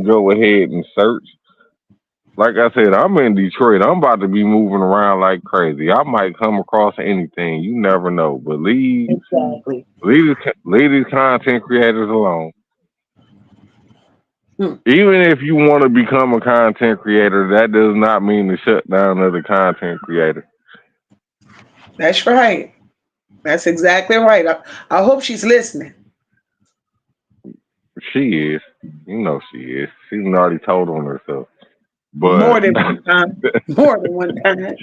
go ahead and search. Like I said, I'm in Detroit. I'm about to be moving around like crazy. I might come across anything. You never know. But Exactly. leave these content creators alone. Hmm. Even if you want to become a content creator, that does not mean the shutdown of the content creator. That's right. That's exactly right. I hope she's listening. She is. You know she is. She's already told on herself. More But than one time. More than one time.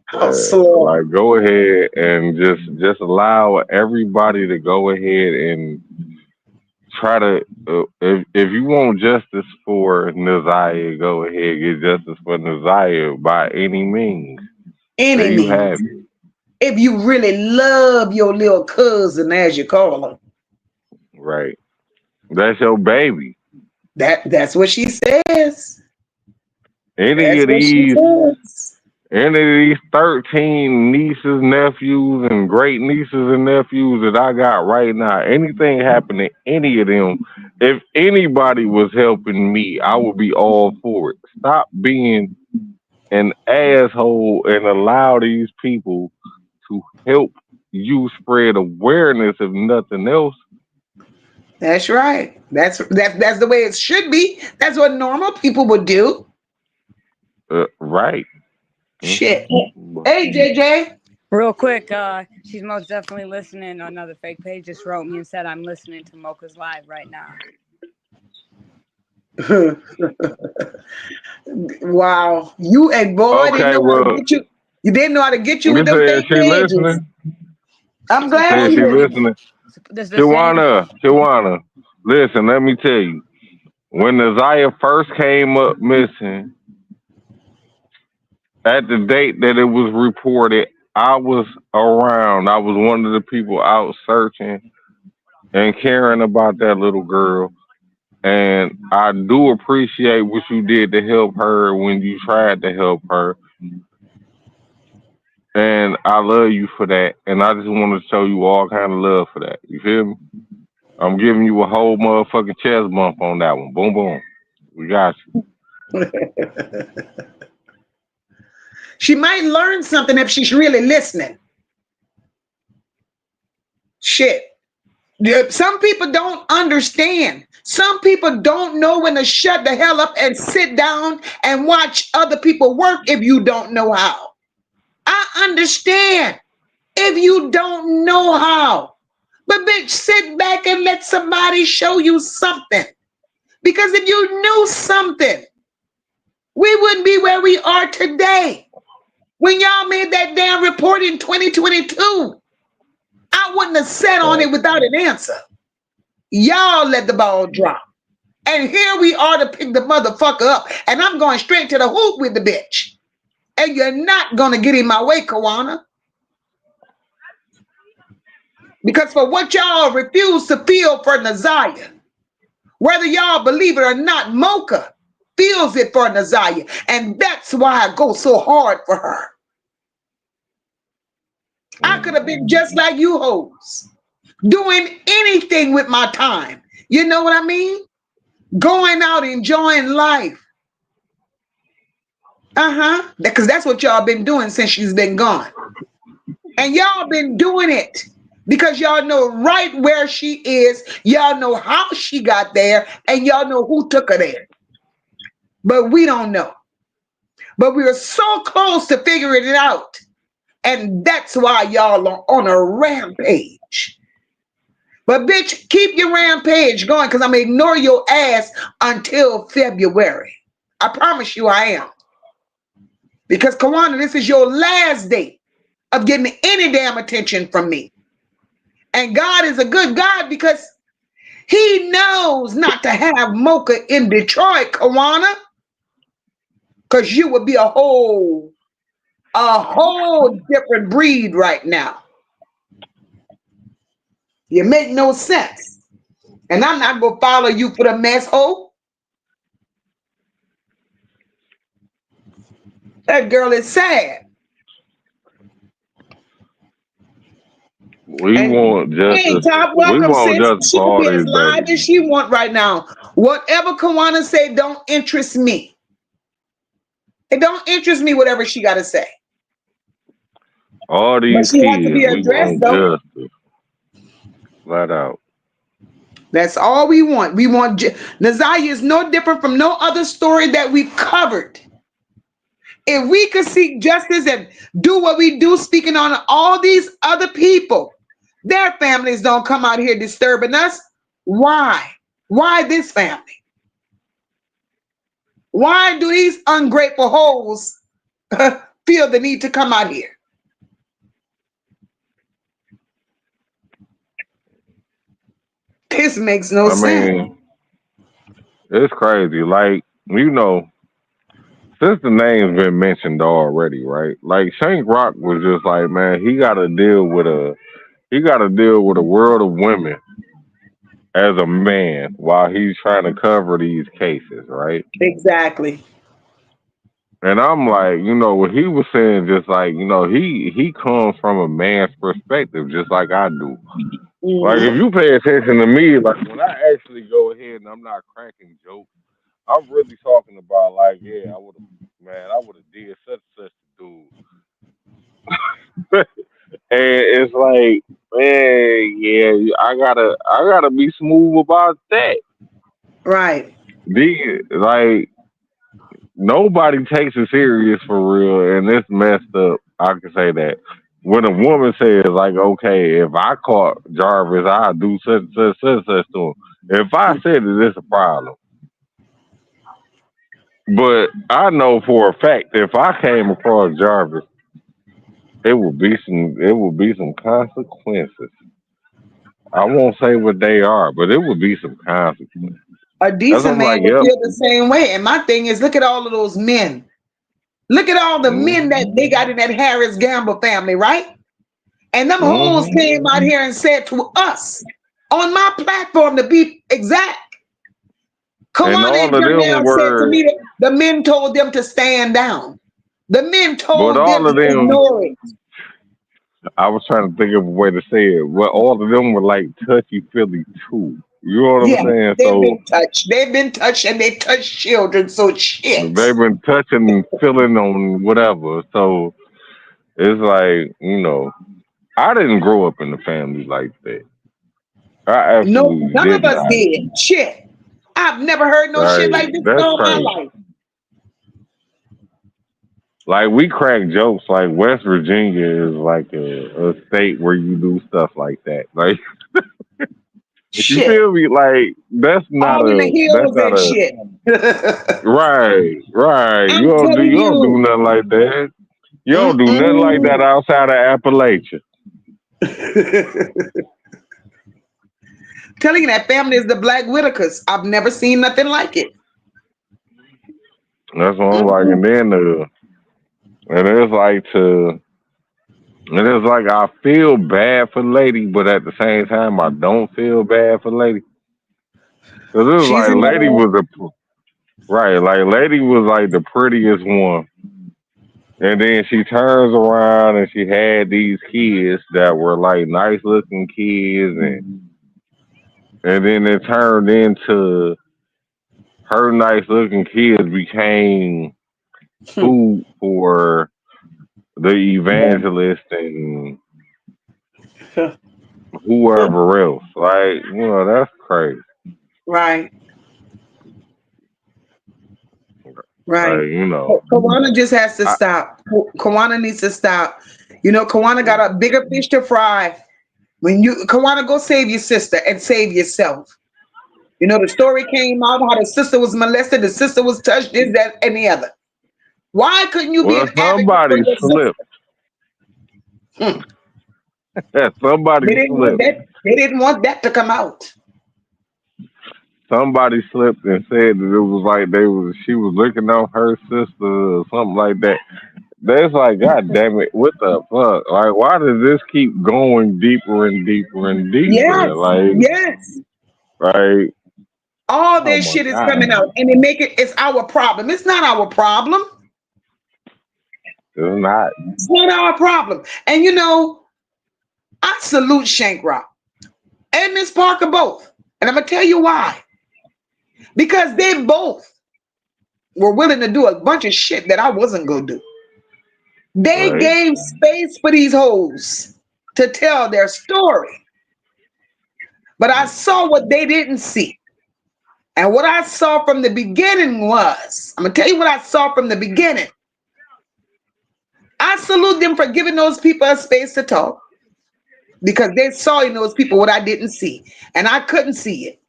How slow. like go ahead and just allow everybody to go ahead and try to if you want justice for NaZiyah, go ahead get justice for NaZiyah by any means. There Any you have means. it. If you really love your little cousin, as you call her. Right. That's your baby. That's what she says. Any That's of what she these says. Any of these 13 nieces, nephews, and great nieces and nephews that I got right now, anything happen to any of them, if anybody was helping me, I would be all for it. Stop being an asshole and allow these people to help you spread awareness if nothing else. That's right. That's the way it should be. That's what normal people would do. Right. Shit. Mhm. Hey, JJ. Real quick, she's most definitely listening. Another fake page just wrote me and said I'm listening to Mocha's live right now. Wow. You and boy didn't Okay, know how to well, get you. You didn't know how to get you you with them said fake she pages. listening? I'm She glad Said she she supposedly, listened. listening. this the same. Shawana, listen, let me tell you. When NaZiyah first came up missing, at the date that it was reported, I was around. I was one of the people out searching and caring about that little girl. And I do appreciate what you did to help her when you tried to help her. And I love you for that. And I just want to show you all kind of love for that. You feel me? I'm giving you a whole motherfucking chest bump on that one. Boom, boom. We got you. She might learn something if she's really listening. shit. Some people don't understand. Some people don't know when to shut the hell up and sit down and watch other people work if you don't know how. I understand if you don't know how. But bitch, sit back and let somebody show you something. Because if you knew something, we wouldn't be where we are today. When y'all made that damn report in 2022, I wouldn't have sat on it without an answer. Y'all let the ball drop. And here we are to pick the motherfucker up. And I'm going straight to the hoop with the bitch. And you're not going to get in my way, Kawana. Because for what y'all refuse to feel for NaZiyah, whether y'all believe it or not, Mocha feels it for NaZiyah. And that's why I go so hard for her. I could have been just like you hoes, doing anything with my time. You know what I mean? Going out, enjoying life. Because that's what y'all been doing since she's been gone. And y'all been doing it because y'all know right where she is. Y'all know how she got there. And y'all know who took her there. But we don't know. But we are so close to figuring it out. And that's why y'all are on a rampage. But bitch, keep your rampage going because I'm going to ignore your ass until February. I promise you I am. Because, Kawana, this is your last day of getting any damn attention from me. And God is a good God because he knows not to have Mocha in Detroit, Kawana. Because you would be a whole different breed right now. You make no sense. And I'm not going to follow you for the mess hole. That girl is sad. We And want hey, justice. top We welcome, want sis. justice She for can all be as these live as babies. she want right now. Whatever Kawana say don't interest me. It don't interest me whatever she got to say. All But these she has to kids, be we addressed want though. justice. Flat out. That's all we want. We want NaZiyah is no different from no other story that we've covered. If we could seek justice and do what we do, speaking on all these other people, their families don't come out here disturbing us. Why? Why this family? Why do these ungrateful hoes feel the need to come out here? This makes no I sense. mean, it's crazy. Like, since the name's been mentioned already, right? Like Shank Rock was just like, man, he gotta deal with a world of women as a man while he's trying to cover these cases, right? Exactly. And I'm like, what he was saying, just like, he comes from a man's perspective, just like I do. Like, if Mhm. you pay attention to me, like, when I actually go ahead and I'm not cracking jokes, I'm really talking about, like, yeah, I would have did such to dude. And it's like, man, yeah, I gotta be smooth about that. Right. Like, nobody takes it serious for real, and it's messed up. I can say that. When a woman says, like, okay, if I caught Jarvis, I'll do such to him. If I said it, it's a problem. But I know for a fact if I came across Jarvis, it would be some consequences. I won't say what they are, but it would be some consequences. A Cause decent I'm man like, would yep. feel the same way. And my thing is, look at all of those men. Look at all the men that Hmm. they got in that Harris Gamble family, right? And them hoes Hmm. came out here and said to us on my platform, to be exact, And Kawana all and of them Janelle said to were, me that the men told them to stand down. The men but told them all of to them, ignore it. I was trying to think of a way to say it. Well, all of them were like touchy feely too. You know what I'm Yeah, saying? they've So been touched. They've been touched and they touched children. So shit. they've been touching, feeling on whatever. So it's like, I didn't grow up in a family like that. I No, absolutely none of did us not. did. Shit. I've never heard no shit Like like this in that's all my crazy. life. Like we crack jokes. Like West Virginia is like a state where you do stuff like that. Like you Shit. feel me? Like All in the that's hills not and a shit. right. I'm You telling don't do you. nothing like that. You don't do nothing like that Mm-mm. outside of Appalachia. Telling you that family is the Black Whitakers. I've never seen nothing like it. That's what I'm like. Mm-mm. And then and it's like I feel bad for Lady, but at the same time I don't feel bad for Lady. Cause it was She's like in Lady the was right, like Lady was like the prettiest one. And then she turns around and she had these kids that were like nice looking kids, and then it turned into her nice looking kids became food for the evangelist and whoever else. Like, that's crazy. right, right. Like, Kawana just has to I, stop. Kawana needs to stop. Kawana got a bigger fish to fry. Kawana, go save your sister and save yourself. The story came out how the sister was molested, the sister was touched, this, that, and the other. Why couldn't you be well, an advocate for somebody your slipped. sister? Hmm. Somebody They didn't want slipped. that. They didn't want that to come out. Somebody slipped and said that it was like she was looking on her sister or something like that. That's like, God damn it, what the fuck? Like, why does this keep going deeper and deeper and deeper? Yes, yes. Like, All oh this my shit is God, coming out, and they make it's our problem. It's not our problem. it's not. It's not our problem. And I salute Shank Rock and Miss Parker both. And I'm gonna tell you why. Because they both were willing to do a bunch of shit that I wasn't gonna do. They Right, gave space for these hoes to tell their story. But I saw what they didn't see. And what I saw from the beginning I'm gonna tell you what I saw from the beginning. I salute them for giving those people a space to talk because they saw in those people what I didn't see. And I couldn't see it.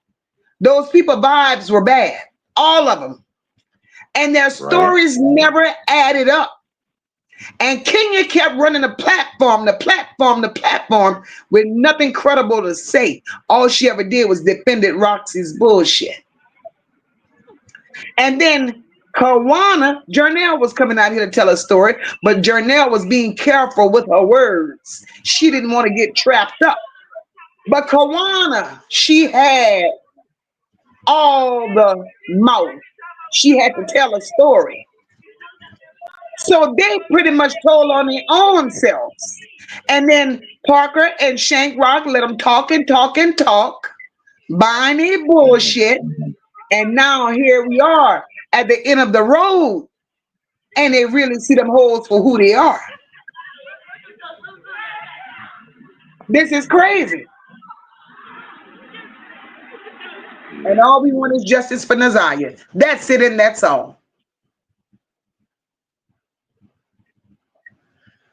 Those people vibes were bad, all of them. And their right. stories never added up. And Kenya kept running the platform with nothing credible to say. All she ever did was defended Roxy's bullshit. And then Jernell was coming out here to tell a story, but Jernell was being careful with her words. She didn't want to get trapped up. But Kawana, she had all the mouth. She had to tell a story. So they pretty much told on their own selves. And then Parker and Shank Rock let them talk and talk and talk, buying their bullshit. And now here we are at the end of the road. And they really see them hoes for who they are. This is crazy. And all we want is justice for NaZiyah. That's it and that's all.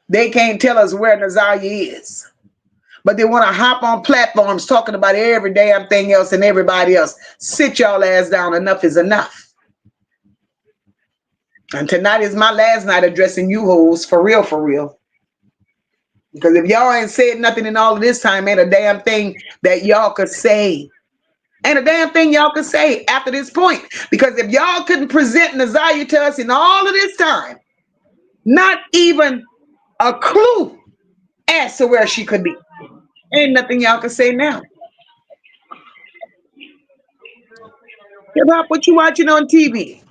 They can't tell us where NaZiyah is. But they want to hop on platforms talking about every damn thing else and everybody else. Sit y'all ass down. Enough is enough. And tonight is my last night addressing you hoes for real, for real. Because if y'all ain't said nothing in all of this time, ain't a damn thing that y'all could say. Ain't a damn thing y'all could say after this point. Because if y'all couldn't present NaZiyah to us in all of this time, not even a clue as to where she could be, ain't nothing y'all can say now. Hip hop, what you watching on TV?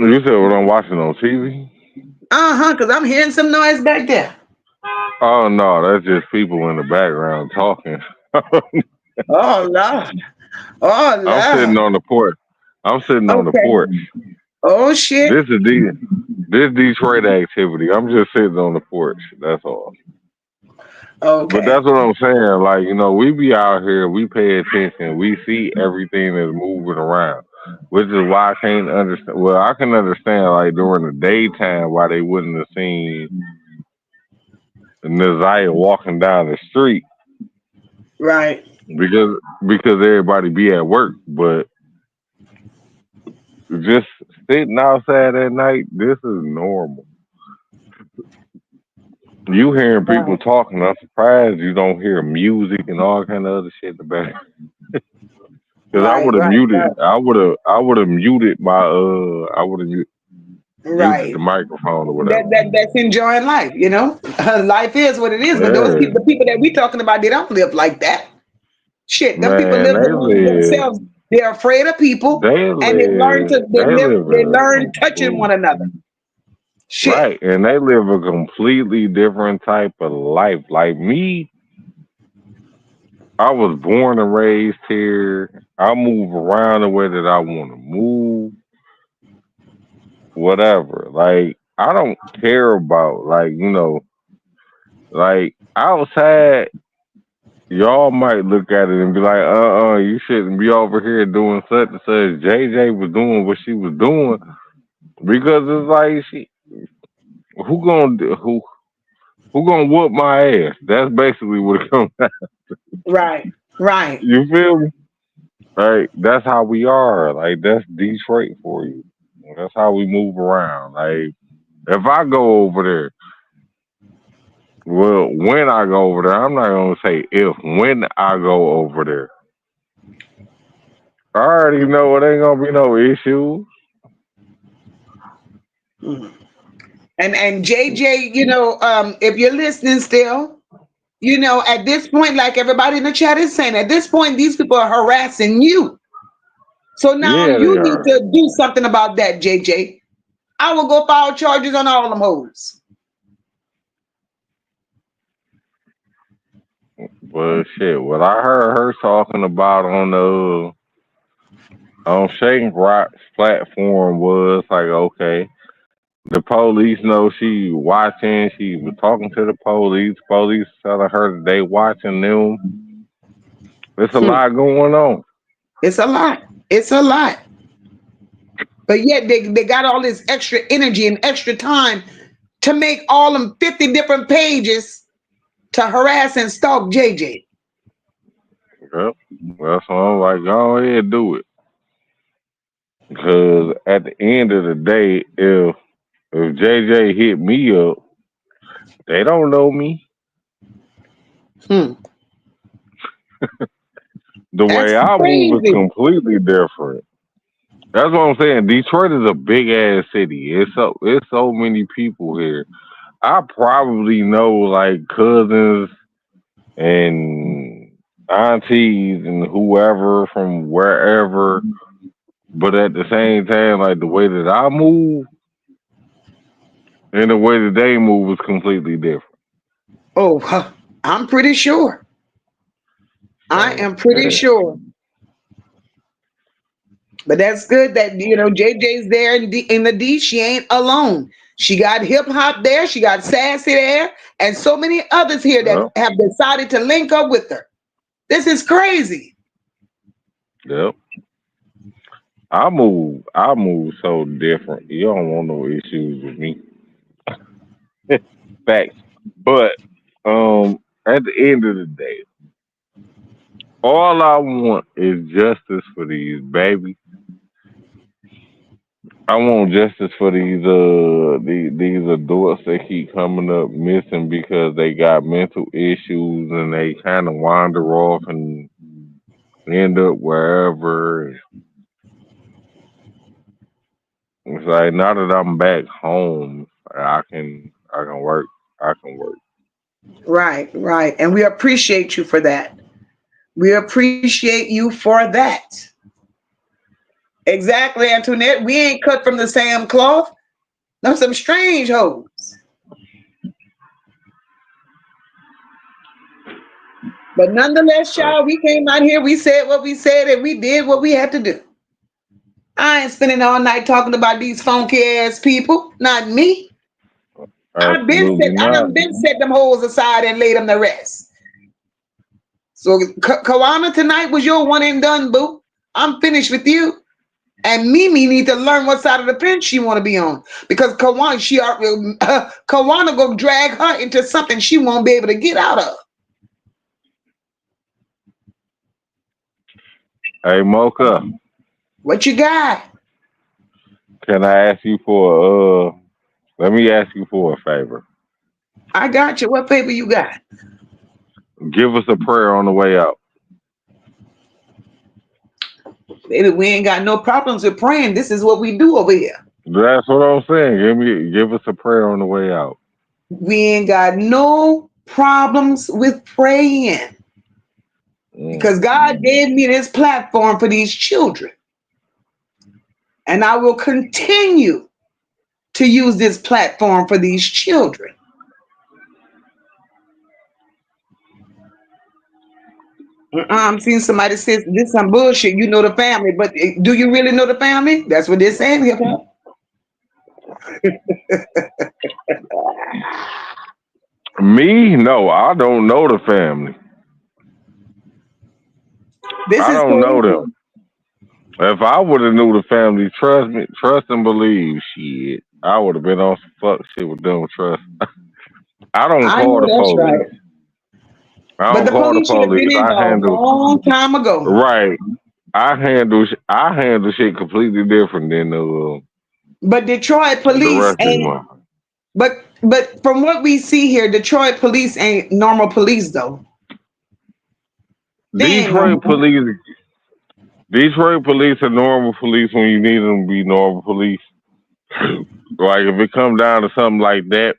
You said what I'm watching on TV? Because I'm hearing some noise back there. Oh no, that's just people in the background talking. Oh, Lord. Oh, I'm sitting Lord. on the porch. I'm sitting on the Okay. porch. Oh shit. This Detroit activity. I'm just sitting on the porch. That's all. But Okay. that's what I'm saying. Like, we be out here, we pay attention, we see everything that's moving around. Which is why I can't understand. Well, I can understand, like, during the daytime, why they wouldn't have seen NaZiyah walking down the street Right. because everybody be at work. But just sitting outside at night, this is normal. You hearing people Right. talking, I'm surprised you don't hear music and all kind of other shit in the back. Because I Right. would have Right. muted. Right. I would have muted my. I would have muted the Right. microphone or That, whatever. that's enjoying life, you know. Life is what it is, but those Yeah, people, the people that we talking about, they don't live like that. Shit, them people man, live among themselves. They're afraid of people, and they they live learn in touching one another. Shit. right, and they live a completely different type of life. Like me, I was born and raised here. I move around the way that I want to move, whatever. Like I don't care about like outside. Y'all might look at it and be like, you shouldn't be over here doing such and such. JJ was doing what she was doing because it's like who gonna who gonna whoop my ass? That's basically what it comes down. Right. Right. You feel me? Like that's how we are. Like that's Detroit for you. That's how we move around. Like if I go over there, well, when I go over there, I'm not gonna say if. When I go over there, I already know it ain't gonna be no issue. Mhm. And JJ, if you're listening still, at this point, like everybody in the chat is saying, at this point, these people are harassing you. So now Yeah, you they need are. to do something about that, JJ. I will go file charges on all them hoes. But shit, what I heard her talking about on Shane Rock's platform was like, okay, the police know she watching. She was talking to the police. Police telling her that they watching them. There's a Hmm. lot going on. It's a lot. It's a lot. But yet they got all this extra energy and extra time to make all them 50 different pages to harass and stalk JJ. Yep. Well, so I'm like, go ahead and do it. Because at the end of the day, if JJ hit me up, they don't know me. Hmm. The That's way I move is crazy. completely different. That's what I'm saying. Detroit is a big ass city. It's so many people here. I probably know like cousins and aunties and whoever from wherever, but at the same time, like the way that I move and the way that they move is completely different. Oh, huh. I'm pretty sure. I So am pretty yeah, sure. But that's good that JJ's there in the D. She ain't alone. She got hip hop there. She got sassy there, and so many others here that yep, have decided to link up with her. This is crazy. yep. I move so different. You don't want no issues with me. Facts. But at the end of the day, all I want is justice for these babies. I want justice for these adults that keep coming up missing because they got mental issues and they kind of wander off and end up wherever. It's like now that I'm back home, I can work. I can work. Right, right. And we appreciate you for that. We appreciate you for that. Exactly, Antoinette. We ain't cut from the same cloth. Them some strange hoes. But nonetheless, Right. y'all, we came out here, we said what we said, and we did what we had to do. I ain't spending all night talking about these funky ass people. Not me. Absolutely I not. done been set them hoes aside and laid them to rest. So Kawana, tonight was your one and done, boo. I'm finished with you. And Mimi need to learn what side of the fence she want to be on, because Kawana go drag her into something she won't be able to get out of. Hey, Mocha, What you got? can I ask you for let me ask you for a favor. I got you. What paper you got? Give us a prayer on the way out. Baby, we ain't got no problems with praying. This is what we do over here. That's what I'm saying. Give us a prayer on the way out. We ain't got no problems with praying, because Mm. God gave me this platform for these children. And I will continue to use this platform for these children. I'm seeing somebody says this some bullshit. You know the family, but do you really know the family? That's what they're saying here. Me? No, I don't know the family. This I is don't know them. If I would have knew the family, trust me, trust and believe, shit, I would have been on some fuck shit with them. Trust. I don't I call know the that's right. police. I But don't the call the police should have police. been I involved a handle long time ago. right. I handle shit completely different than But Detroit the police rest of them. ain't. But from what we see here, Detroit police ain't normal police though. They ain't Detroit normal. police. Detroit police are normal police when you need them to be normal police. Like if it come down to something like that,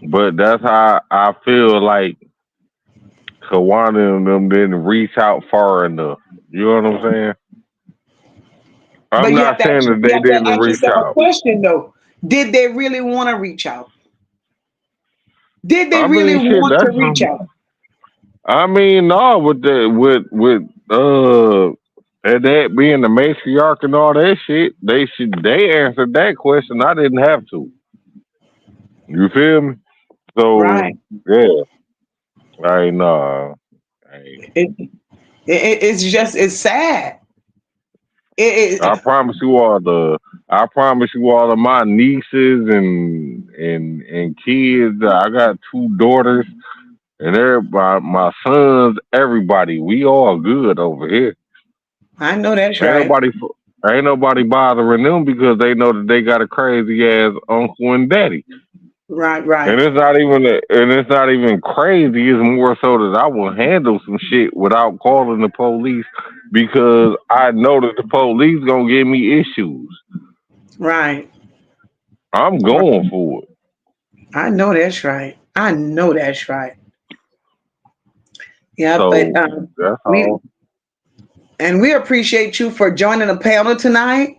but that's how I feel like Kawana and them didn't reach out far enough. You know what I'm saying? I'm But not saying that you they have to didn't ask reach yourself a out. question though. Did they really want to reach out? Did they I really mean, shit. want to reach out? I mean, no, and that being the matriarch and all that shit, they answered that question. I didn't have to. You feel me? So Right. yeah, I ain't nah. I ain't. It, it's sad. I promise you all I promise you all of my nieces and kids. I got two daughters and everybody, my sons, everybody. We all good over here. I know that's Ain't right. nobody ain't nobody bothering them because they know that they got a crazy ass uncle and daddy. Right, And right. it's not even crazy. It's more so that I will handle some shit without calling the police because I know that the police gonna give me issues. Right. I'm going Right. for it. I know that's right. I know that's right. Yeah, but So that's we all. and we appreciate you for joining the panel tonight.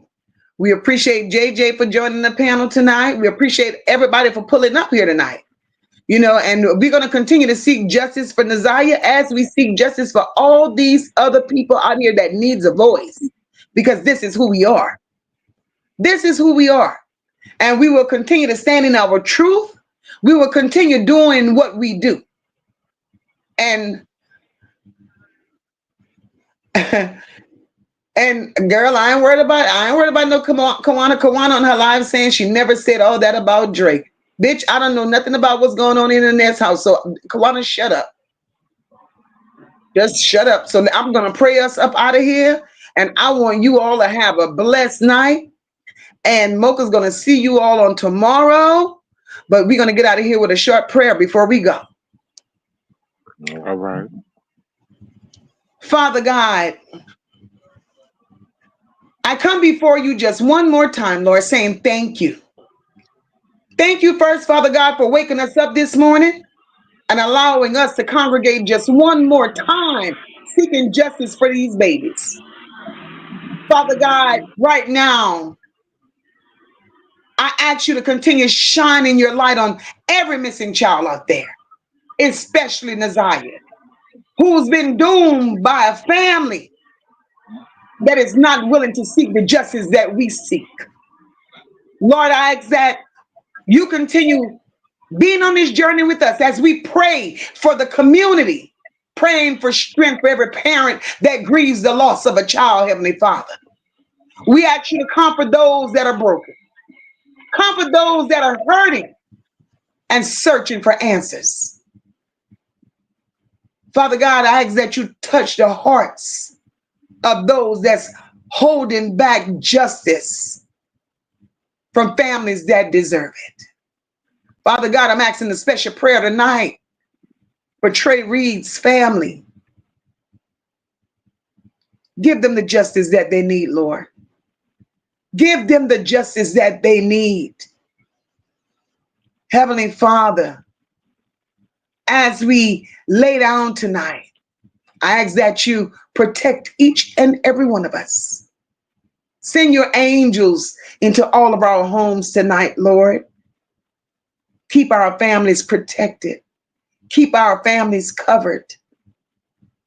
We appreciate JJ for joining the panel tonight. We appreciate everybody for pulling up here tonight. And we're going to continue to seek justice for NaZiyah as we seek justice for all these other people out here that needs a voice, because this is who we are. This is who we are. And we will continue to stand in our truth. We will continue doing what we do. And and girl, I ain't worried about no Kawana on her live saying she never said all that about Drake. Bitch, I don't know nothing about what's going on in the next house. So Kawana, shut up. Just shut up. So I'm gonna pray us up out of here. And I want you all to have a blessed night. And Mocha's gonna see you all on tomorrow. But we're gonna get out of here with a short prayer before we go. All right. Father God, I come before you just one more time, Lord, saying thank you. Thank you first, Father God, for waking us up this morning and allowing us to congregate just one more time, seeking justice for these babies. Father God, right now, I ask you to continue shining your light on every missing child out there, especially NaZiyah, who's been doomed by a family that is not willing to seek the justice that we seek. Lord, I ask that you continue being on this journey with us as we pray for the community, praying for strength for every parent that grieves the loss of a child, Heavenly Father. We ask you to comfort those that are broken, comfort those that are hurting and searching for answers. Father God, I ask that you touch the hearts of those that's holding back justice from families that deserve it. Father God, I'm asking a special prayer tonight for Trey Reed's family. Give them the justice that they need, Lord. Give them the justice that they need. Heavenly Father, as we lay down tonight, I ask that you protect each and every one of us. Send your angels into all of our homes tonight, Lord. Keep our families protected. Keep our families covered.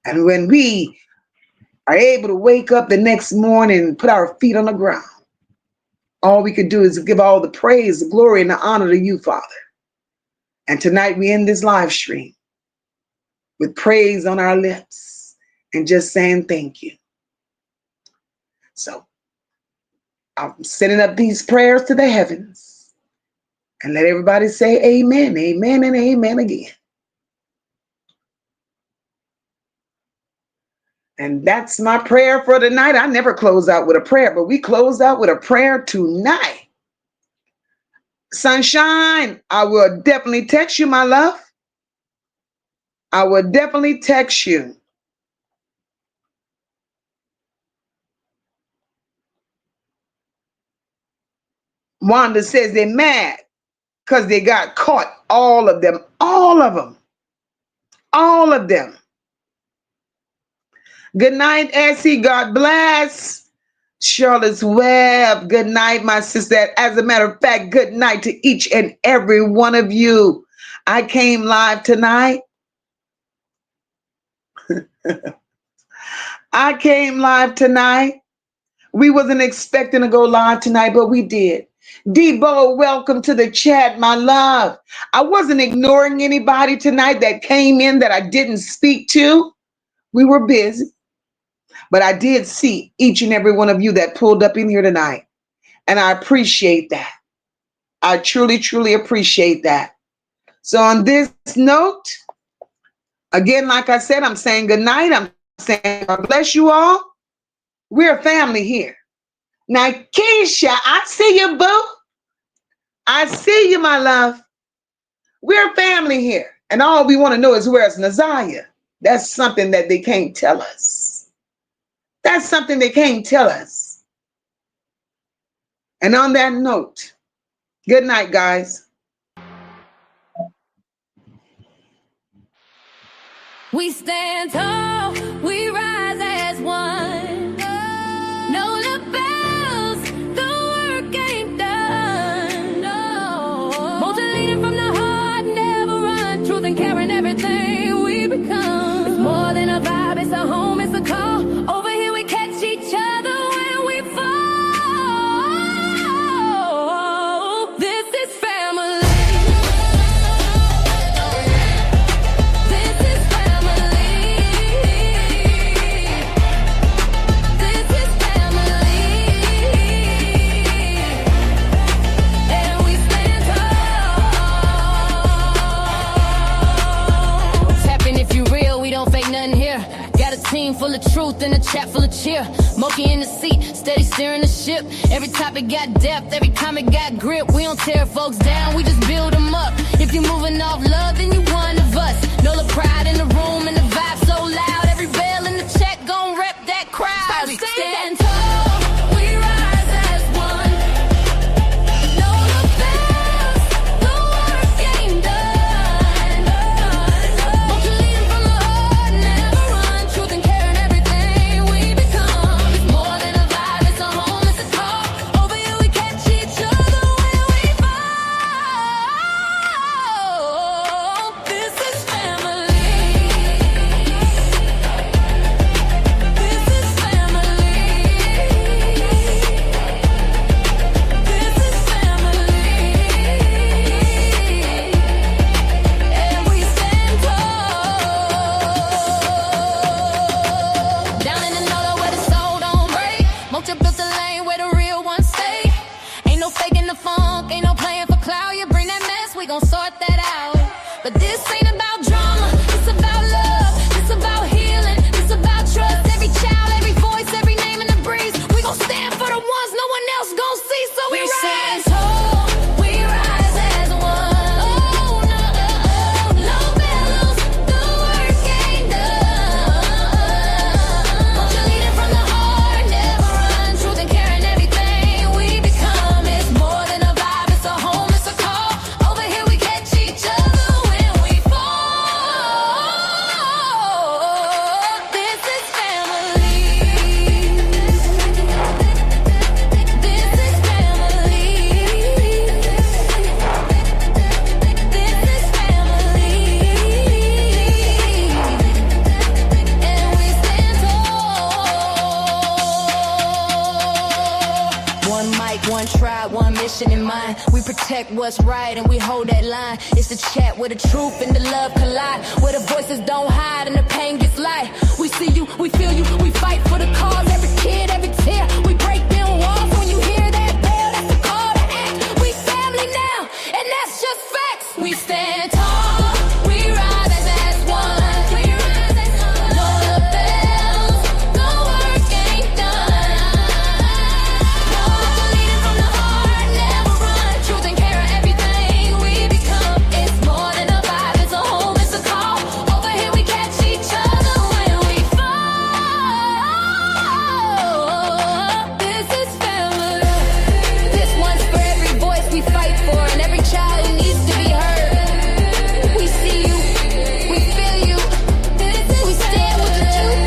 And when we are able to wake up the next morning and put our feet on the ground, all we can do is give all the praise, the glory, and the honor to you, Father. And tonight we end this live stream with praise on our lips and just saying thank you. So I'm sending up these prayers to the heavens and let everybody say amen, amen, and amen again. And that's my prayer for tonight. I never close out with a prayer, but we close out with a prayer tonight. Sunshine, I will definitely text you, my love. I will definitely text you. Wanda says they're mad because they got caught. All of them. All of them. All of them. Good night, Essie. God bless. Charlotte's Web. Good night, my sister. As a matter of fact, good night to each and every one of you. I came live tonight. I came live tonight. We wasn't expecting to go live tonight, but we did. Debo, welcome to the chat, my love. I wasn't ignoring anybody tonight that came in that I didn't speak to. We were busy. But I did see each and every one of you that pulled up in here tonight. And I appreciate that. I truly, truly appreciate that. So on this note, again, like I said, I'm saying good night. I'm saying God bless you all. We're a family here. Now, Keisha, I see you, boo. I see you, my love. We're a family here. And all we want to know is where's NaZiyah. That's something that they can't tell us. That's something they can't tell us. And on that note, good night, guys. We stand tall, we rise as one. No lapels, the work ain't done. No. Motivated from the heart, never run. Truth and caring, everything we become. It's more than a vibe, it's a home, it's a call. Over here we catch each other when we fall. This is family. This is family. This is family. And we stand tall. Tapping if you real, we don't fake nothing here. Got a team full of truth and a chat full of cheer. Monkey in the seat, steady steering the ship. Every topic got depth, every comment got grip. We don't tear folks down, we just build them up. If you're moving off love, then you one of us. Know the pride in the room and the vibe so loud. Every bell in the check gon' rep that crowd. We stand tall, we rise as one. No lapels, the work ain't done. Won't you lead 'em from the heart, never run. Truth and caring, everything we become. It's more than a vibe, it's a home, it's a call. Over here we catch each other when we fall. This is family. mission in mind. We protect what's right and we hold that line. It's the chat where the truth and the love collide, where the voices don't hide and the pain gets light. We see you, we feel you, we fight for the cause. Every kid, every tear, we break down walls. When you hear that bell, that's the call to act. We family now, and that's just facts. We stand tall, we rise as one. Know the bells, the work ain't done. No, leading from the heart, never run. Truth and care are everything we become. It's more than a vibe, it's a home, it's a call. Over here we catch each other when we fall. This is family. This one's for every voice we fight for and every child who needs to be heard. We see you, we feel you, we stand with the truth.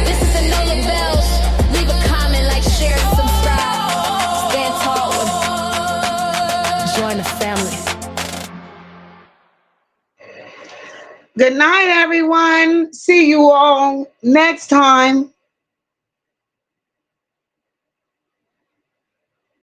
This is the Know the Bells. Leave a comment, like, share, and subscribe. Stand tall with join the family. Good night, everyone. See you all next time.